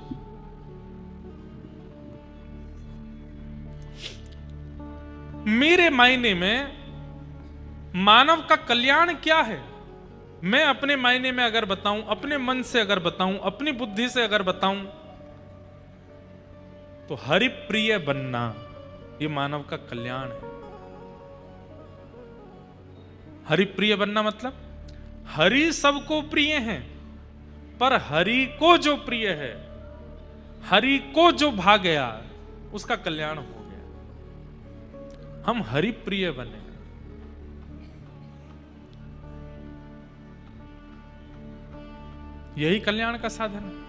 [SPEAKER 1] मेरे मायने में मानव का कल्याण क्या है, मैं अपने मायने में अगर बताऊं, अपने मन से अगर बताऊं, अपनी बुद्धि से अगर बताऊं, तो हरिप्रिय बनना ये मानव का कल्याण है। हरिप्रिय बनना मतलब हरि सबको प्रिय है, पर हरि को जो प्रिय है, हरि को जो भा गया, उसका कल्याण हो गया। हम हरिप्रिय बने। यही कल्याण का साधन है।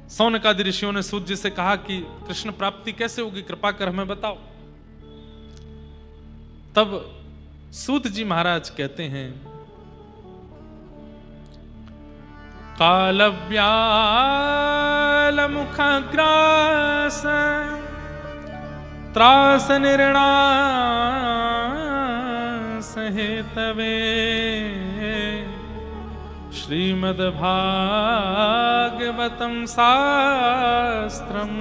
[SPEAKER 1] सौनकादि ऋषियों ने सूत जी से कहा कि कृष्ण प्राप्ति कैसे होगी, कृपा कर हमें बताओ। तब सूत जी महाराज कहते हैं, कालव्याल मुखग्रास त्रास निर्णा सहेतवे श्रीमद्भागवतं शास्त्रं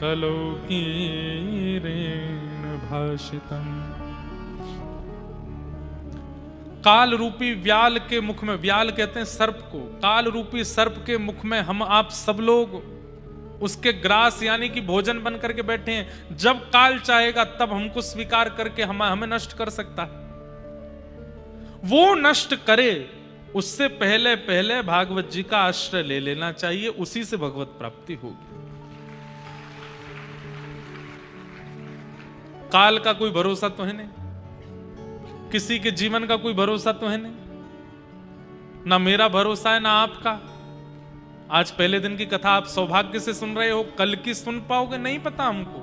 [SPEAKER 1] कलौ कीरेण भाषितम्। काल रूपी व्याल के मुख में, व्याल कहते हैं सर्प को, काल रूपी सर्प के मुख में हम आप सब लोग उसके ग्रास यानी कि भोजन बन करके बैठे हैं। जब काल चाहेगा तब हमको स्वीकार करके हमें नष्ट कर सकता है। वो नष्ट करे उससे पहले पहले भागवत जी का आश्रय ले लेना चाहिए, उसी से भगवत प्राप्ति होगी। काल का कोई भरोसा तो है नहीं, किसी के जीवन का कोई भरोसा तो है नहीं, ना मेरा भरोसा है ना आपका। आज पहले दिन की कथा आप सौभाग्य से सुन रहे हो, कल की सुन पाओगे नहीं पता हमको।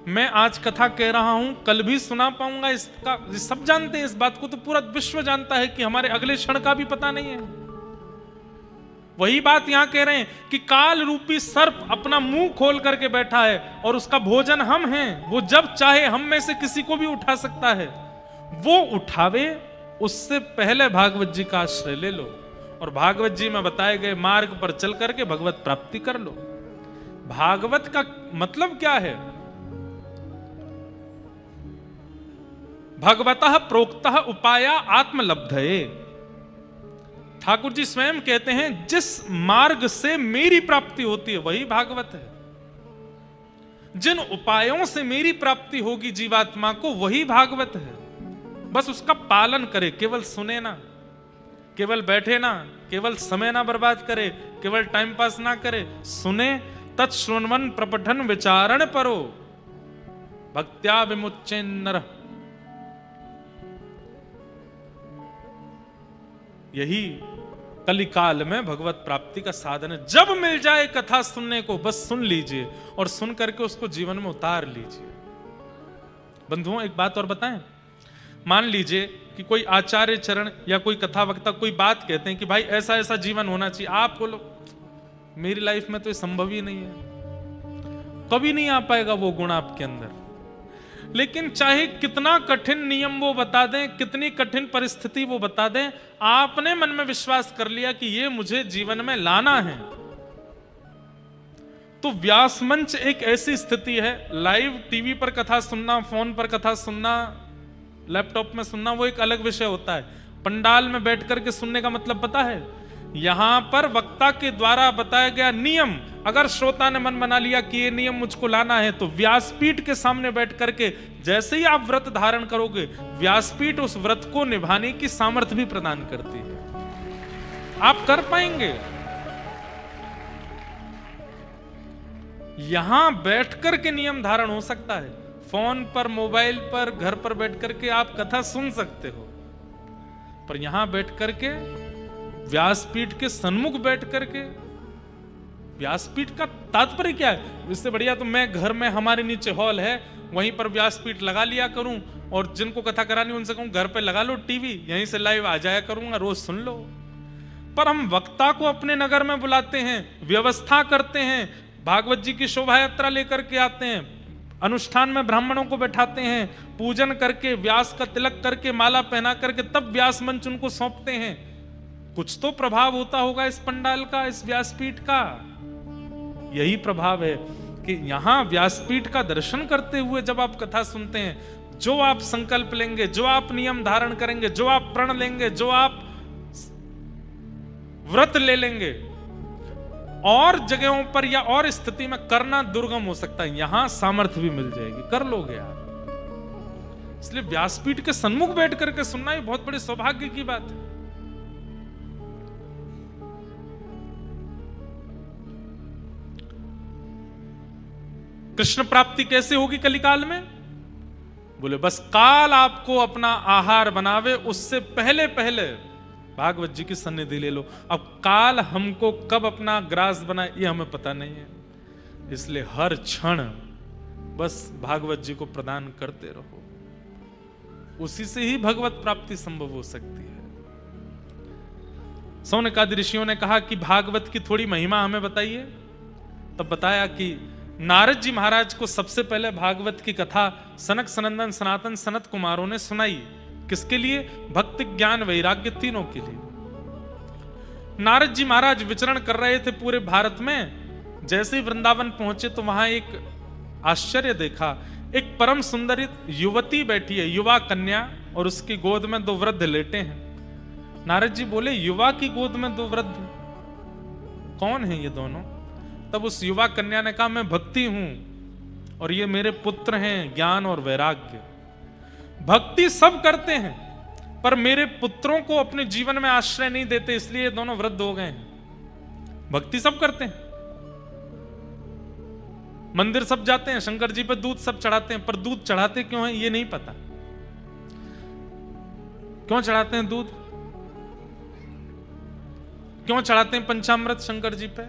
[SPEAKER 1] मैं आज कथा कह रहा हूं, कल भी सुना पाऊंगा, इसका सब जानते हैं इस बात को, तो पूरा विश्व जानता है कि हमारे अगले क्षण का भी पता नहीं है। वही बात यहां कह रहे हैं कि काल रूपी सर्प अपना मुंह खोल करके बैठा है और उसका भोजन हम हैं। वो जब चाहे हम में से किसी को भी उठा सकता है। वो उठावे उससे पहले भागवत जी का आश्रय ले लो और भागवत जी में बताए गए मार्ग पर चल करके भगवत प्राप्ति कर लो। भागवत का मतलब क्या है? भगवतः प्रोक्तः उपाया आत्मलब्धये। ठाकुर जी स्वयं कहते हैं जिस मार्ग से मेरी प्राप्ति होती है वही भागवत है। जिन उपायों से मेरी प्राप्ति होगी जीवात्मा को वही भागवत है। बस उसका पालन करे, केवल सुने ना, केवल बैठे ना, केवल समय ना बर्बाद करे, केवल टाइम पास ना करे। सुने तत्श्रवण प्रपठन विचारण परो भक्त्या विमुच्चेन्नर। यही कलिकाल में भगवत प्राप्ति का साधन है। जब मिल जाए कथा सुनने को बस सुन लीजिए और सुन करके उसको जीवन में उतार लीजिए। बंधुओं एक बात और बताएं, मान लीजिए कि कोई आचार्य चरण या कोई कथा वक्ता कोई बात कहते हैं कि भाई ऐसा ऐसा जीवन होना चाहिए, आप बोलो मेरी लाइफ में तो ये संभव ही नहीं है, कभी नहीं आ पाएगा वो गुण आपके अंदर। लेकिन चाहे कितना कठिन नियम वो बता दें, कितनी कठिन परिस्थिति वो बता दें, आपने मन में विश्वास कर लिया कि ये मुझे जीवन में लाना है, तो व्यास मंच एक ऐसी स्थिति है। लाइव टीवी पर कथा सुनना, फोन पर कथा सुनना, लैपटॉप में सुनना वो एक अलग विषय होता है। पंडाल में बैठ करके सुनने का मतलब पता है, यहां पर वक्ता के द्वारा बताया गया नियम अगर श्रोता ने मन बना लिया कि ये नियम मुझको लाना है, तो व्यासपीठ के सामने बैठ करके जैसे ही आप व्रत धारण करोगे, व्यासपीठ उस व्रत को निभाने की सामर्थ्य भी प्रदान करती है। आप कर पाएंगे। यहां बैठ करके नियम धारण हो सकता है, फोन पर, मोबाइल पर, घर पर बैठ करके आप कथा सुन सकते हो, पर यहां बैठ करके व्यासपीठ के सन्मुख बैठ करके, व्यासपीठ का तात्पर्य क्या है? इससे बढ़िया तो मैं घर में, हमारे नीचे हॉल है, वहीं पर व्यासपीठ लगा लिया करूं और जिनको कथा करानी उनसे कहूं घर पे लगा लो टीवी, यहीं से लाइव आ जाया करूंगा, रोज सुन लो। पर हम वक्ता को अपने नगर में बुलाते हैं, व्यवस्था करते हैं, भागवत जी की शोभा यात्रा लेकर के आते हैं, अनुष्ठान में ब्राह्मणों को बैठाते हैं, पूजन करके व्यास का तिलक करके माला पहना करके तब व्यास मंच उनको सौंपते हैं। कुछ तो प्रभाव होता होगा इस पंडाल का, इस व्यासपीठ का। यही प्रभाव है कि यहां व्यासपीठ का दर्शन करते हुए जब आप कथा सुनते हैं, जो आप संकल्प लेंगे, जो आप नियम धारण करेंगे, जो आप प्रण लेंगे, जो आप व्रत ले लेंगे, और जगहों पर या और स्थिति में करना दुर्गम हो सकता है, यहां सामर्थ्य भी मिल जाएगी, कर लोगे आप। इसलिए व्यासपीठ के सन्मुख बैठ करके सुनना ही बहुत बड़े सौभाग्य की बात है। कृष्ण प्राप्ति कैसे होगी कलिकाल में? बोले बस काल आपको अपना आहार बनावे, उससे पहले पहले भागवत जी की सन्निधि ले लो। अब काल हमको कब अपना ग्रास बनाए ये हमें पता नहीं है, इसलिए हर क्षण बस भागवत जी को प्रदान करते रहो, उसी से ही भगवत प्राप्ति संभव हो सकती है। सौनकादि ऋषियों ने कहा कि भागवत की थोड़ी महिमा हमें बताइए। तब बताया कि नारद जी महाराज को सबसे पहले भागवत की कथा सनक सनंदन सनातन सनत कुमारों ने सुनाई। किसके लिए? भक्ति ज्ञान वैराग्य तीनों के लिए। नारद जी महाराज विचरण कर रहे थे पूरे भारत में। जैसे ही वृंदावन पहुंचे तो वहां एक आश्चर्य देखा। एक परम सुंदरी युवती बैठी है, युवा कन्या, और उसकी गोद में दो वृद्ध लेटे हैं। नारद जी बोले, युवा की गोद में दो वृद्ध, कौन है ये दोनों? तब उस युवा कन्या ने कहा, मैं भक्ति हूं और ये मेरे पुत्र हैं ज्ञान और वैराग्य। भक्ति सब करते हैं पर मेरे पुत्रों को अपने जीवन में आश्रय नहीं देते, इसलिए ये दोनों वृद्ध हो गए हैं। भक्ति सब करते हैं, मंदिर सब जाते हैं, शंकर जी पे दूध सब चढ़ाते हैं, पर दूध चढ़ाते क्यों हैं ये नहीं पता। क्यों चढ़ाते हैं दूध? क्यों चढ़ाते हैं पंचामृत शंकर जी पे?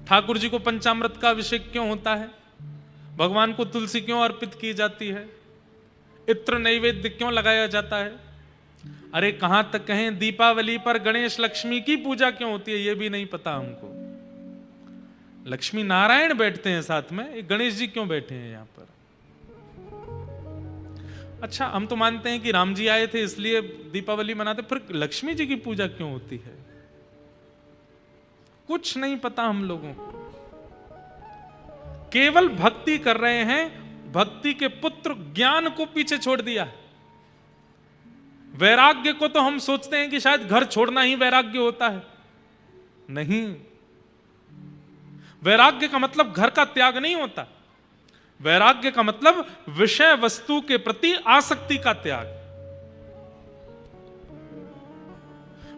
[SPEAKER 1] ठाकुर जी को पंचामृत का अभिषेक क्यों होता है? भगवान को तुलसी क्यों अर्पित की जाती है? इत्र नैवेद्य क्यों लगाया जाता है? अरे कहां तक कहें, दीपावली पर गणेश लक्ष्मी की पूजा क्यों होती है ये भी नहीं पता हमको। लक्ष्मी नारायण बैठते हैं साथ में, गणेश जी क्यों बैठे हैं यहां पर? अच्छा, हम तो मानते हैं कि राम जी आए थे इसलिए दीपावली मनाते, फिर लक्ष्मी जी की पूजा क्यों होती है? कुछ नहीं पता हम लोगों को। केवल भक्ति कर रहे हैं, भक्ति के पुत्र ज्ञान को पीछे छोड़ दिया है। वैराग्य को तो हम सोचते हैं कि शायद घर छोड़ना ही वैराग्य होता है। नहीं, वैराग्य का मतलब घर का त्याग नहीं होता। वैराग्य का मतलब विषय वस्तु के प्रति आसक्ति का त्याग।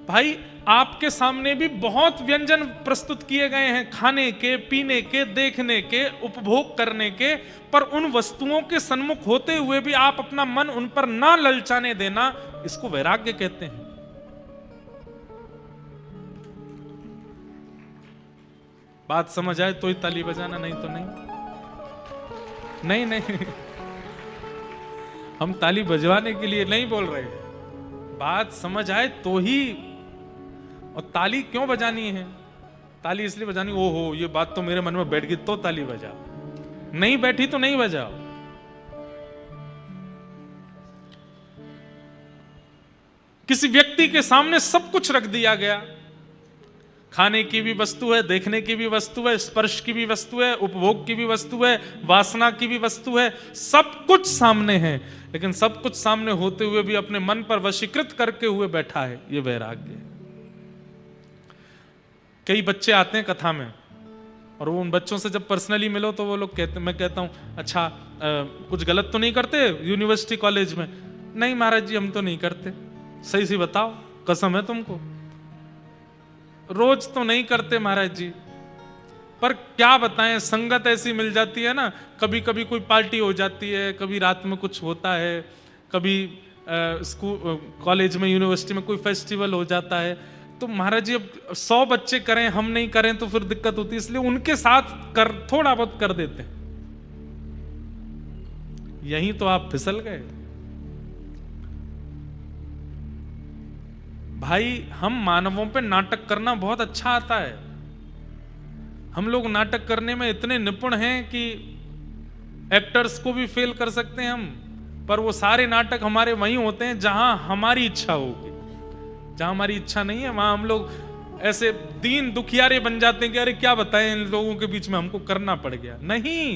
[SPEAKER 1] भाई, आपके सामने भी बहुत व्यंजन प्रस्तुत किए गए हैं, खाने के, पीने के, देखने के, उपभोग करने के, पर उन वस्तुओं के सन्मुख होते हुए भी आप अपना मन उन पर ना ललचाने देना, इसको वैराग्य कहते हैं। बात समझ आए तो ही ताली बजाना, नहीं तो नहीं। नहीं नहीं, हम ताली बजवाने के लिए नहीं बोल रहे, बात समझ आए तो ही। और ताली क्यों बजानी है? ताली इसलिए बजानी, ओहो ये बात तो मेरे मन में बैठ गई तो ताली बजा, नहीं बैठी तो नहीं बजाओ। किसी व्यक्ति के सामने सब कुछ रख दिया गया, खाने की भी वस्तु है, देखने की भी वस्तु है, स्पर्श की भी वस्तु है, उपभोग की भी वस्तु है, वासना की भी वस्तु है, सब कुछ सामने है, लेकिन सब कुछ सामने होते हुए भी अपने मन पर वशीकृत करके हुए बैठा है, ये वैराग्य है। कई बच्चे आते हैं कथा में और वो उन बच्चों से जब पर्सनली मिलो तो वो लोग कहते, मैं कहता हूं अच्छा कुछ गलत तो नहीं करते यूनिवर्सिटी कॉलेज में? नहीं महाराज जी हम तो नहीं करते। सही सी बताओ, कसम है तुमको। रोज तो नहीं करते महाराज जी, पर क्या बताएं, संगत ऐसी मिल जाती है ना, कभी कभी कोई पार्टी हो जाती है, कभी रात में कुछ होता है, कभी स्कूल कॉलेज में यूनिवर्सिटी में कोई फेस्टिवल हो जाता है, तो महाराज जी अब 100 बच्चे करें हम नहीं करें तो फिर दिक्कत होती है, इसलिए उनके साथ कर थोड़ा बहुत कर देते हैं। यहीं तो आप फिसल गए। भाई हम मानवों पे नाटक करना बहुत अच्छा आता है। हम लोग नाटक करने में इतने निपुण हैं कि एक्टर्स को भी फेल कर सकते हैं हम, पर वो सारे नाटक हमारे वहीं होते हैं जहां हमारी इच्छा होगी। जहां हमारी इच्छा नहीं है वहां हम लोग ऐसे दीन दुखियारे बन जाते हैं कि अरे क्या बताएं इन लोगों के बीच में हमको करना पड़ गया। नहीं,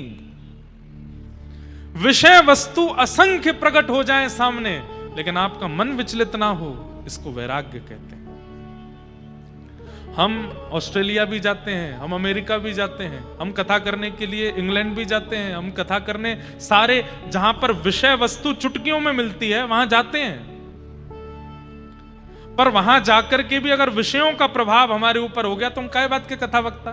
[SPEAKER 1] विषय वस्तु असंख्य प्रकट हो जाए सामने, लेकिन आपका मन विचलित ना हो, इसको वैराग्य कहते हैं। हम ऑस्ट्रेलिया भी जाते हैं, हम अमेरिका भी जाते हैं, हम कथा करने के लिए इंग्लैंड भी जाते हैं, हम कथा करने सारे जहां पर विषय वस्तु चुटकियों में मिलती है वहां जाते हैं। पर वहां जाकर के भी अगर विषयों का प्रभाव हमारे ऊपर हो गया तो हम काय बात के कथा वक्ता।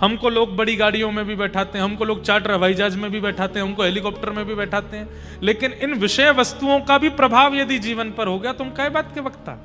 [SPEAKER 1] हमको लोग बड़ी गाड़ियों में भी बैठाते हैं, हमको लोग चार्टर हवाई जहाज में भी बैठाते हैं, हमको हेलीकॉप्टर में भी बैठाते हैं, लेकिन इन विषय वस्तुओं का भी प्रभाव यदि जीवन पर हो गया तो हम काय बात के वक्ता।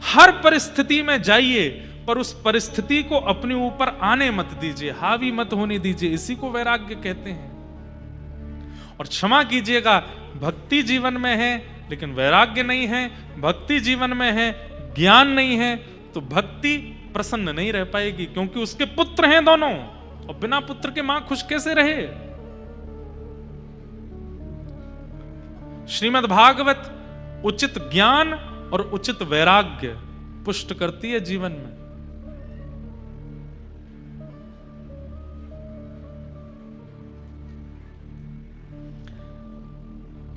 [SPEAKER 1] हर परिस्थिति में जाइए, पर उस परिस्थिति को अपने ऊपर आने मत दीजिए, हावी मत होने दीजिए, इसी को वैराग्य कहते हैं। और क्षमा कीजिएगा, भक्ति जीवन में है लेकिन वैराग्य नहीं है, भक्ति जीवन में है ज्ञान नहीं है, तो भक्ति प्रसन्न नहीं रह पाएगी, क्योंकि उसके पुत्र हैं दोनों, और बिना पुत्र के मां खुश कैसे रहे। श्रीमद् भागवत उचित ज्ञान और उचित वैराग्य पुष्ट करती है जीवन में।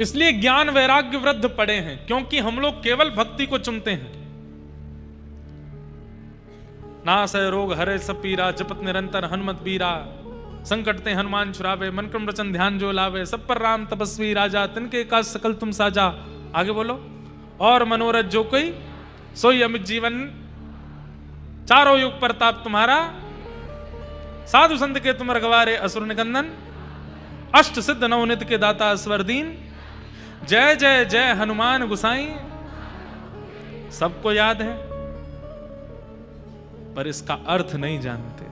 [SPEAKER 1] इसलिए ज्ञान वैराग्य वृद्ध पड़े हैं, क्योंकि हम लोग केवल भक्ति को चुनते हैं। नासय रोग हरे सब पीरा, जपत निरंतर हनुमत बीरा, संकट ते हनुमान छुड़ावे, मन क्रम रचन ध्यान जो लावे, सब पर राम तपस्वी राजा, तिनके काज सकल तुम साजा। आगे बोलो। और मनोरथ जो कोई सोई अमित जीवन, चारों युग प्रताप तुम्हारा, साधु संत के तुम रखवारे असुर निकंदन, अष्ट सिद्ध नवनित के दाता अस्वर दीन, जय जय जय हनुमान गुसाई। सबको याद है, पर इसका अर्थ नहीं जानते।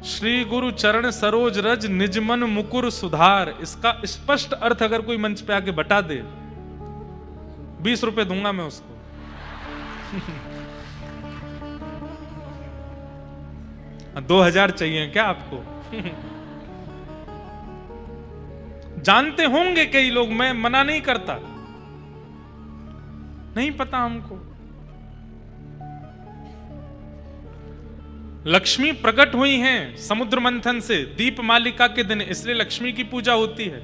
[SPEAKER 1] श्री गुरु चरण सरोज रज, निज मन मुकुर सुधार, इसका स्पष्ट अर्थ अगर कोई मंच पे आके बता दे, 20 रुपए दूंगा मैं उसको। दो 2000 चाहिए क्या आपको? जानते होंगे कई लोग, मैं मना नहीं करता, नहीं पता हमको। लक्ष्मी प्रकट हुई हैं समुद्र मंथन से दीप मालिका के दिन, इसलिए लक्ष्मी की पूजा होती है।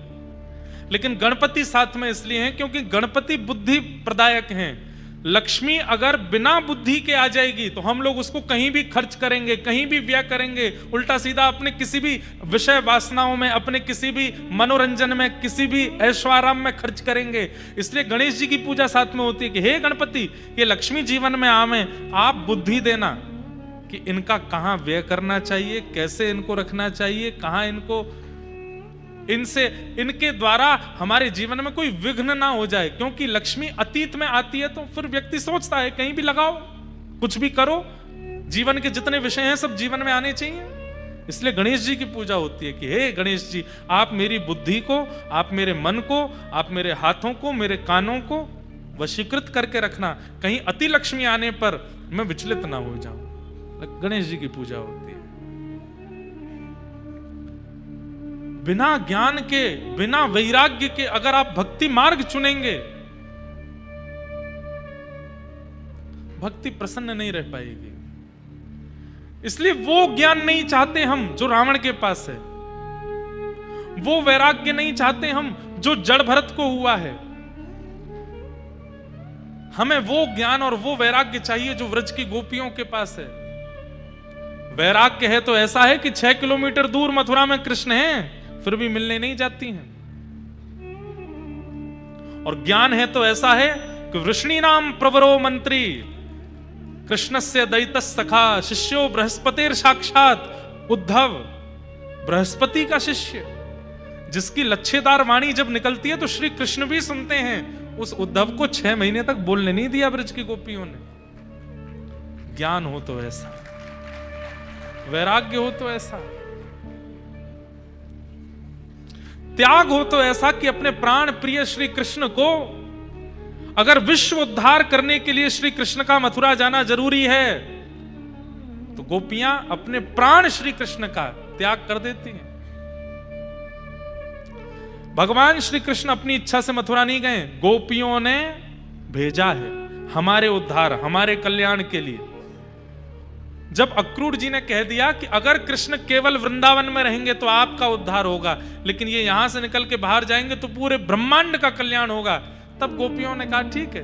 [SPEAKER 1] लेकिन गणपति साथ में इसलिए हैं क्योंकि गणपति बुद्धि प्रदायक हैं। लक्ष्मी अगर बिना बुद्धि के आ जाएगी तो हम लोग उसको कहीं भी खर्च करेंगे, कहीं भी व्यय करेंगे, उल्टा सीधा अपने किसी भी विषय वासनाओं में, अपने किसी भी मनोरंजन में, किसी भी ऐश्वर्याराम में खर्च करेंगे। इसलिए गणेश जी की पूजा साथ में होती है कि हे गणपति, ये लक्ष्मी जीवन में आवे, आप बुद्धि देना कि इनका कहां व्यय करना चाहिए, कैसे इनको रखना चाहिए, कहां इनको, इनसे, इनके द्वारा हमारे जीवन में कोई विघ्न ना हो जाए। क्योंकि लक्ष्मी अतीत में आती है तो फिर व्यक्ति सोचता है कहीं भी लगाओ, कुछ भी करो, जीवन के जितने विषय हैं सब जीवन में आने चाहिए। इसलिए गणेश जी की पूजा होती है कि हे गणेश जी, आप मेरी बुद्धि को, आप मेरे मन को, आप मेरे हाथों को, मेरे कानों को वशीकृत करके रखना, कहीं अति लक्ष्मी आने पर मैं विचलित ना हो जाऊं। गणेश जी की पूजा होती है। बिना ज्ञान के, बिना वैराग्य के अगर आप भक्ति मार्ग चुनेंगे, भक्ति प्रसन्न नहीं रह पाएगी। इसलिए वो ज्ञान नहीं चाहते हम जो रावण के पास है, वो वैराग्य नहीं चाहते हम जो जड़ भरत को हुआ है। हमें वो ज्ञान और वो वैराग्य चाहिए जो व्रज की गोपियों के पास है। वैराग्य है तो ऐसा है कि 6 किलोमीटर दूर मथुरा में कृष्ण हैं, फिर भी मिलने नहीं जाती हैं। और ज्ञान है तो ऐसा है कि वृष्णि नाम प्रवरो मंत्री, कृष्णस्य दैतस् सखा, शिष्यो बृहस्पतिर साक्षात उद्धव, बृहस्पति का शिष्य, जिसकी लच्छेदार वाणी जब निकलती है तो श्री कृष्ण भी सुनते हैं। उस उद्धव को 6 महीने तक बोलने नहीं दिया ब्रज की गोपियों ने। ज्ञान हो तो ऐसा, वैराग्य हो तो ऐसा। त्याग हो तो ऐसा कि अपने प्राण प्रिय श्री कृष्ण को, अगर विश्व उद्धार करने के लिए श्री कृष्ण का मथुरा जाना जरूरी है, तो गोपियां अपने प्राण श्री कृष्ण का त्याग कर देती हैं। भगवान श्री कृष्ण अपनी इच्छा से मथुरा नहीं गए, गोपियों ने भेजा है हमारे उद्धार, हमारे कल्याण के लिए। जब अक्रूर जी ने कह दिया कि अगर कृष्ण केवल वृंदावन में रहेंगे तो आपका उद्धार होगा, लेकिन ये यहां से निकल के बाहर जाएंगे तो पूरे ब्रह्मांड का कल्याण होगा, तब गोपियों ने कहा ठीक है,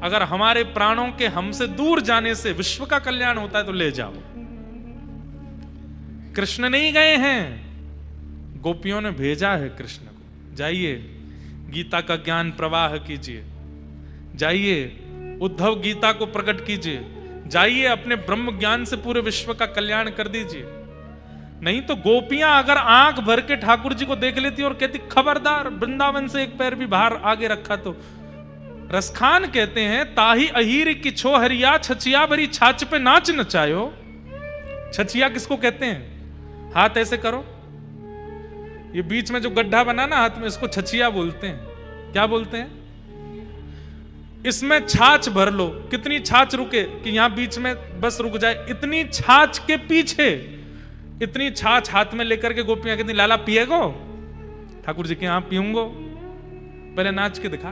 [SPEAKER 1] अगर हमारे प्राणों के हमसे दूर जाने से विश्व का कल्याण होता है तो ले जाओ। कृष्ण नहीं गए हैं, गोपियों ने भेजा है कृष्ण को, जाइए गीता का ज्ञान प्रवाह कीजिए, जाइए उद्धव गीता को प्रकट कीजिए, जाइए अपने ब्रह्म ज्ञान से पूरे विश्व का कल्याण कर दीजिए। नहीं तो गोपियां अगर आंख भर के ठाकुर जी को देख लेती और कहती खबरदार वृंदावन से एक पैर भी बाहर आगे रखा तो। रसखान कहते हैं ताही अहीर की छो हरिया छचिया भरी छाछ पे नाच नचायो। छचिया किसको कहते हैं? हाथ ऐसे करो, ये बीच में जो गड्ढा बना ना हाथ में, इसको छचिया बोलते हैं। क्या बोलते हैं? इसमें छाछ भर लो, कितनी छाछ रुके कि यहां बीच में बस रुक जाए, इतनी छाछ के पीछे इतनी छाछ हाथ में लेकर के गोपियां कहती लाला पिएगो? ठाकुर जी के यहां पीऊंगो, पहले नाच के दिखा।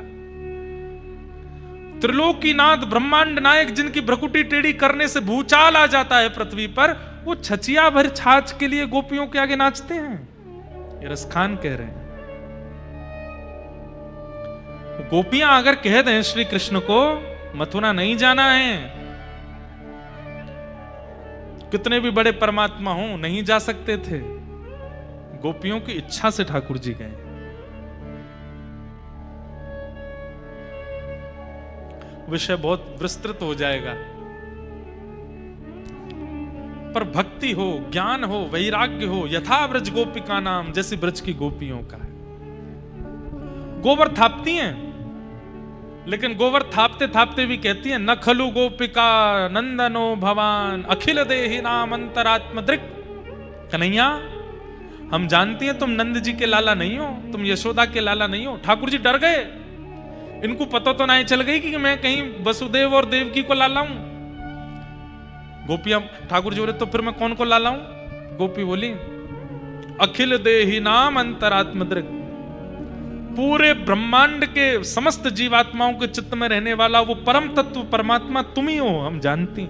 [SPEAKER 1] त्रिलोकीनाथ ब्रह्मांड नायक जिनकी भ्रकुटी टेढ़ी करने से भूचाल आ जाता है पृथ्वी पर, वो छचिया भर छाछ के लिए गोपियों के आगे नाचते हैं। ये रसखान कह रहे हैं। गोपियां अगर कह दें श्री कृष्ण को मथुरा नहीं जाना है, कितने भी बड़े परमात्मा हो नहीं जा सकते थे, गोपियों की इच्छा से ठाकुर जी गए। विषय बहुत विस्तृत हो जाएगा, पर भक्ति हो, ज्ञान हो, वैराग्य हो, यथा ब्रज गोपिका नाम, जैसी ब्रज की गोपियों का है। गोबर थापती हैं, लेकिन गोबर थापते थापते भी कहती है न खलु गोपिका नंदनो भवान अखिल देहि नाम अंतरात्म दृक्। कन्हैया, हम जानती हैं तुम नंद जी के लाला नहीं हो, तुम यशोदा के लाला नहीं हो। ठाकुर जी डर गए, इनको पता तो नहीं चल गई कि मैं कहीं वसुदेव और देवकी को लाला हूं। गोपियां ठाकुर जी बोले तो फिर मैं कौन को लाला हूं? गोपी बोली अखिल देहि नाम अंतरात्म दृक्, पूरे ब्रह्मांड के समस्त जीवात्माओं के चित्त में रहने वाला वो परम तत्व परमात्मा तुम ही हो, हम जानती।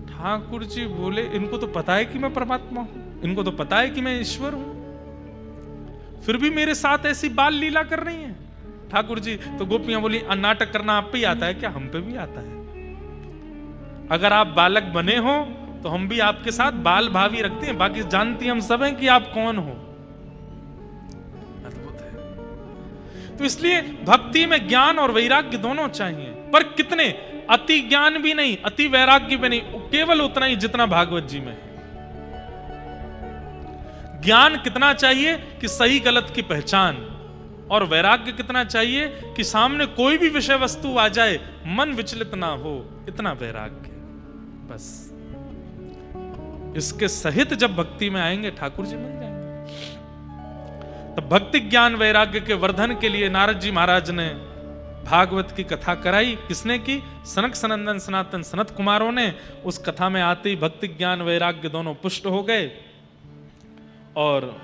[SPEAKER 1] ठाकुर जी बोले इनको तो पता है कि मैं परमात्मा हूं, इनको तो पता है कि मैं ईश्वर हूं, फिर भी मेरे साथ ऐसी बाल लीला कर रही हैं। ठाकुर जी तो गोपियां बोली नाटक करना आप पे ही आता है क्या? हम पे भी आता है। अगर आप बालक बने हो तो हम भी आपके साथ बाल भावी रखते हैं, बाकी जानती हम सब हैं कि आप कौन हो। तो इसलिए भक्ति में ज्ञान और वैराग्य दोनों चाहिए, पर कितने? अति ज्ञान भी नहीं, अति वैराग्य भी नहीं, केवल उतना ही जितना भागवत जी में है। ज्ञान कितना चाहिए कि सही गलत की पहचान, और वैराग्य कितना चाहिए कि सामने कोई भी विषय वस्तु आ जाए मन विचलित ना हो, इतना वैराग्य। बस इसके सहित जब भक्ति में आएंगे ठाकुर जी मिल जाएंगे। तब भक्ति ज्ञान वैराग्य के वर्धन के लिए नारद जी महाराज ने भागवत की कथा कराई। किसने की? सनक सनंदन सनातन सनत कुमारों ने। उस कथा में आते ही भक्ति ज्ञान वैराग्य दोनों पुष्ट हो गए, और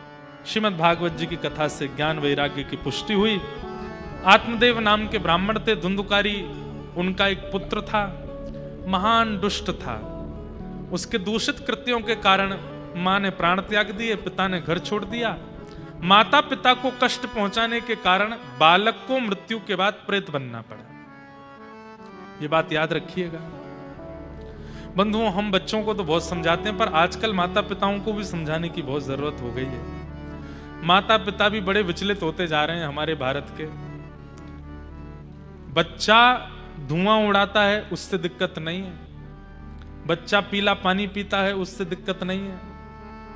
[SPEAKER 1] श्रीमद् भागवत जी की कथा से ज्ञान वैराग्य की पुष्टि हुई। आत्मदेव नाम के ब्राह्मण थे, धुंधुकारी उनका एक पुत्र था, महान दुष्ट था। उसके दूषित कृत्यों के कारण मां ने प्राण त्याग दिए, पिता ने घर छोड़ दिया। माता पिता को कष्ट पहुंचाने के कारण बालक को मृत्यु के बाद प्रेत बनना पड़ा। ये बात याद रखिएगा बंधुओं। हम बच्चों को तो बहुत समझाते हैं, पर आजकल माता पिताओं को भी समझाने की बहुत जरूरत हो गई है। माता पिता भी बड़े विचलित होते जा रहे हैं हमारे भारत के। बच्चा धुआं उड़ाता है, उससे दिक्कत नहीं है। बच्चा पीला पानी पीता है, उससे दिक्कत नहीं है।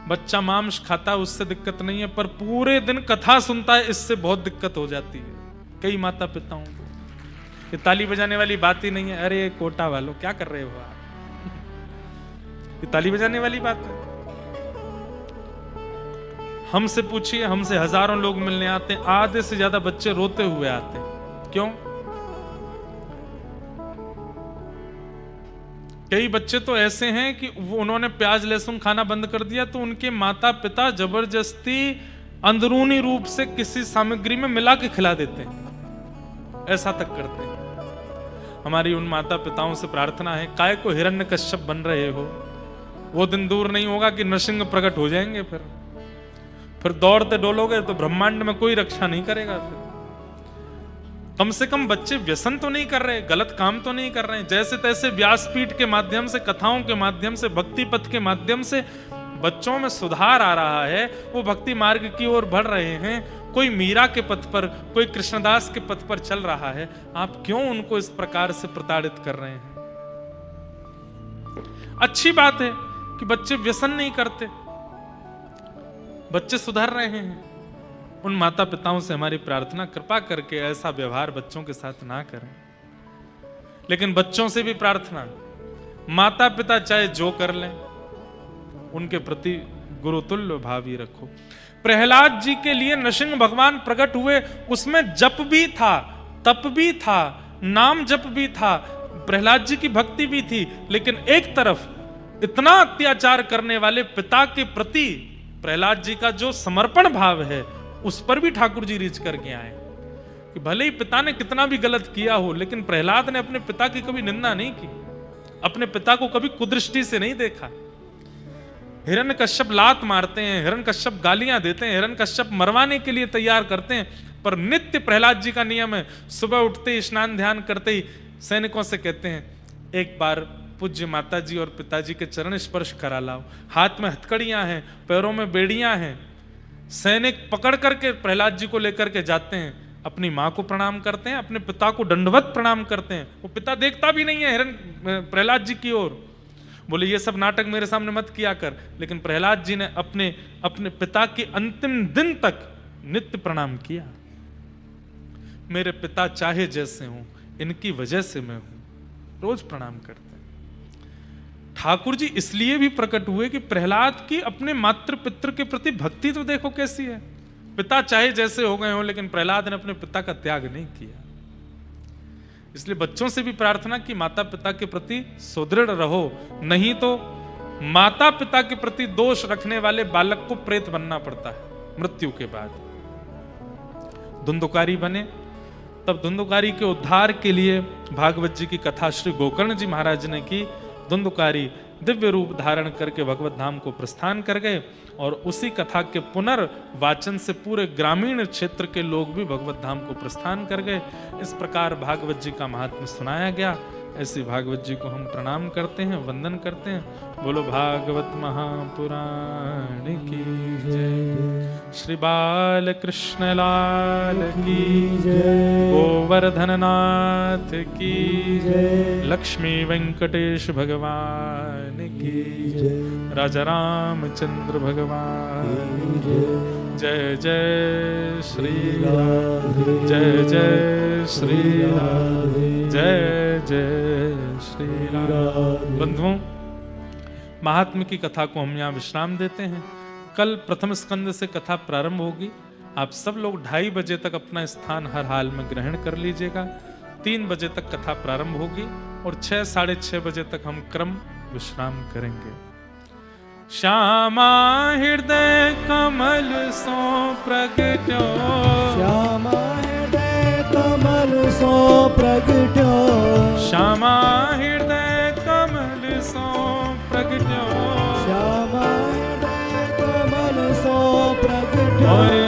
[SPEAKER 1] बच्चा मांस खाता है, उससे दिक्कत नहीं है, पर पूरे दिन कथा सुनता है, इससे बहुत दिक्कत हो जाती है कई माता पिताओं को। ये ताली बजाने वाली बात ही नहीं है। अरे कोटा वालों क्या कर रहे हो आप? ये ताली बजाने वाली बात है? हमसे पूछिए, हमसे हजारों लोग मिलने आते हैं, आधे से ज्यादा बच्चे रोते हुए आते हैं। क्यों? कई बच्चे तो ऐसे हैं कि वो उन्होंने प्याज लहसुन खाना बंद कर दिया तो उनके माता पिता जबरदस्ती अंदरूनी रूप से किसी सामग्री में मिला के खिला देते हैं, ऐसा तक करते हैं। हमारी उन माता पिताओं से प्रार्थना है, काय को हिरण्यकश्यप बन रहे हो? वो दिन दूर नहीं होगा कि नृसिंह प्रकट हो जाएंगे, फिर दौड़ते डोलोगे तो ब्रह्मांड में कोई रक्षा नहीं करेगा। फिर कम से कम बच्चे व्यसन तो नहीं कर रहे, गलत काम तो नहीं कर रहे हैं। जैसे तैसे व्यासपीठ के माध्यम से, कथाओं के माध्यम से, भक्ति पथ के माध्यम से बच्चों में सुधार आ रहा है, वो भक्ति मार्ग की ओर बढ़ रहे हैं। कोई मीरा के पथ पर, कोई कृष्णदास के पथ पर चल रहा है, आप क्यों उनको इस प्रकार से प्रताड़ित कर रहे हैं? अच्छी बात है कि बच्चे व्यसन नहीं करते, बच्चे सुधर रहे हैं। उन माता पिताओं से हमारी प्रार्थना, कृपा करके ऐसा व्यवहार बच्चों के साथ ना करें। लेकिन बच्चों से भी प्रार्थना, माता पिता चाहे जो कर लें, उनके प्रति गुरुतुल्य भाव ही रखो। प्रहलाद जी के लिए नृसिंह भगवान प्रकट हुए, उसमें जप भी था, तप भी था, नाम जप भी था, प्रहलाद जी की भक्ति भी थी। लेकिन एक तरफ इतना अत्याचार करने वाले पिता के प्रति प्रहलाद जी का जो समर्पण भाव है, उस पर भी ठाकुर जी रीच करके आए कि भले ही पिता ने कितना भी गलत किया हो, लेकिन प्रहलाद ने अपने पिता की कभी निंदा नहीं की, अपने पिता को कभी कुदृष्टि से नहीं देखा। हिरण्यकश्यप लात मारते हैं, हिरण्यकश्यप गालियां देते हैं, हिरण्यकश्यप मरवाने के लिए तैयार करते हैं, पर नित्य प्रहलाद जी का नियम है, सुबह उठते ही स्नान ध्यान करते ही सैनिकों से कहते हैं, एक बार पूज्य माता जी और पिताजी के चरण स्पर्श करा लाओ। हाथ में हथकड़ियां हैं, पैरों में बेड़ियां हैं। सैनिक पकड़ करके प्रहलाद जी को लेकर के जाते हैं, अपनी माँ को प्रणाम करते हैं, अपने पिता को दंडवत प्रणाम करते हैं। वो पिता देखता भी नहीं है हिरण्य प्रहलाद जी की ओर, बोले ये सब नाटक मेरे सामने मत किया कर। लेकिन प्रहलाद जी ने अपने पिता के अंतिम दिन तक नित्य प्रणाम किया। मेरे पिता चाहे जैसे हों, इनकी वजह से मैं हूं, रोज प्रणाम करते हैं। ठाकुर जी इसलिए भी प्रकट हुए कि प्रहलाद की अपने मातृ पितृ के प्रति भक्ति तो देखो कैसी है। पिता चाहे जैसे हो गए हो, लेकिन प्रहलाद ने अपने पिता का त्याग नहीं किया। इसलिए बच्चों से भी प्रार्थना कि माता पिता के प्रति सुदृढ़ रहो, नहीं तो माता पिता के प्रति दोष रखने वाले बालक को प्रेत बनना पड़ता है मृत्यु के बाद। धुंधुकारी बने, तब धुंधुकारी के उद्धार के लिए भागवत जी की कथा श्री गोकर्ण जी महाराज ने की। धुंधुकारी दिव्य रूप धारण करके भगवत धाम को प्रस्थान कर गए, और उसी कथा के पुनर्वाचन से पूरे ग्रामीण क्षेत्र के लोग भी भगवत धाम को प्रस्थान कर गए। इस प्रकार भागवत जी का महात्म्य सुनाया गया। ऐसे भागवत जी को हम प्रणाम करते हैं, वंदन करते हैं। बोलो भागवत महापुराण की जय। श्री बाल कृष्ण लाल की जय। गोवर्धन नाथ की जय। लक्ष्मी वेंकटेश भगवान की जय। राजा रामचंद्र भगवान की जय। जय श्री राधे, जय जय श्री राधे, जय जय श्री राधे। बंधुओं, महात्म्य की कथा को हम यहाँ विश्राम देते हैं। कल प्रथम स्कंद से कथा प्रारंभ होगी। आप सब लोग 2:30 बजे तक अपना स्थान हर हाल में ग्रहण कर लीजिएगा। 3 बजे तक कथा प्रारंभ होगी और 6, 6:30 बजे तक हम क्रम विश्राम करेंगे। श्यामा हृदय कमल सो प्रगट्यो,
[SPEAKER 2] श्यामा हृदय कमल सो प्रगट्यो,
[SPEAKER 1] श्यामा हृदय कमल सो प्रगट्यो,
[SPEAKER 2] श्यामा हृदय कमल सो प्रगट्यो।
[SPEAKER 1] और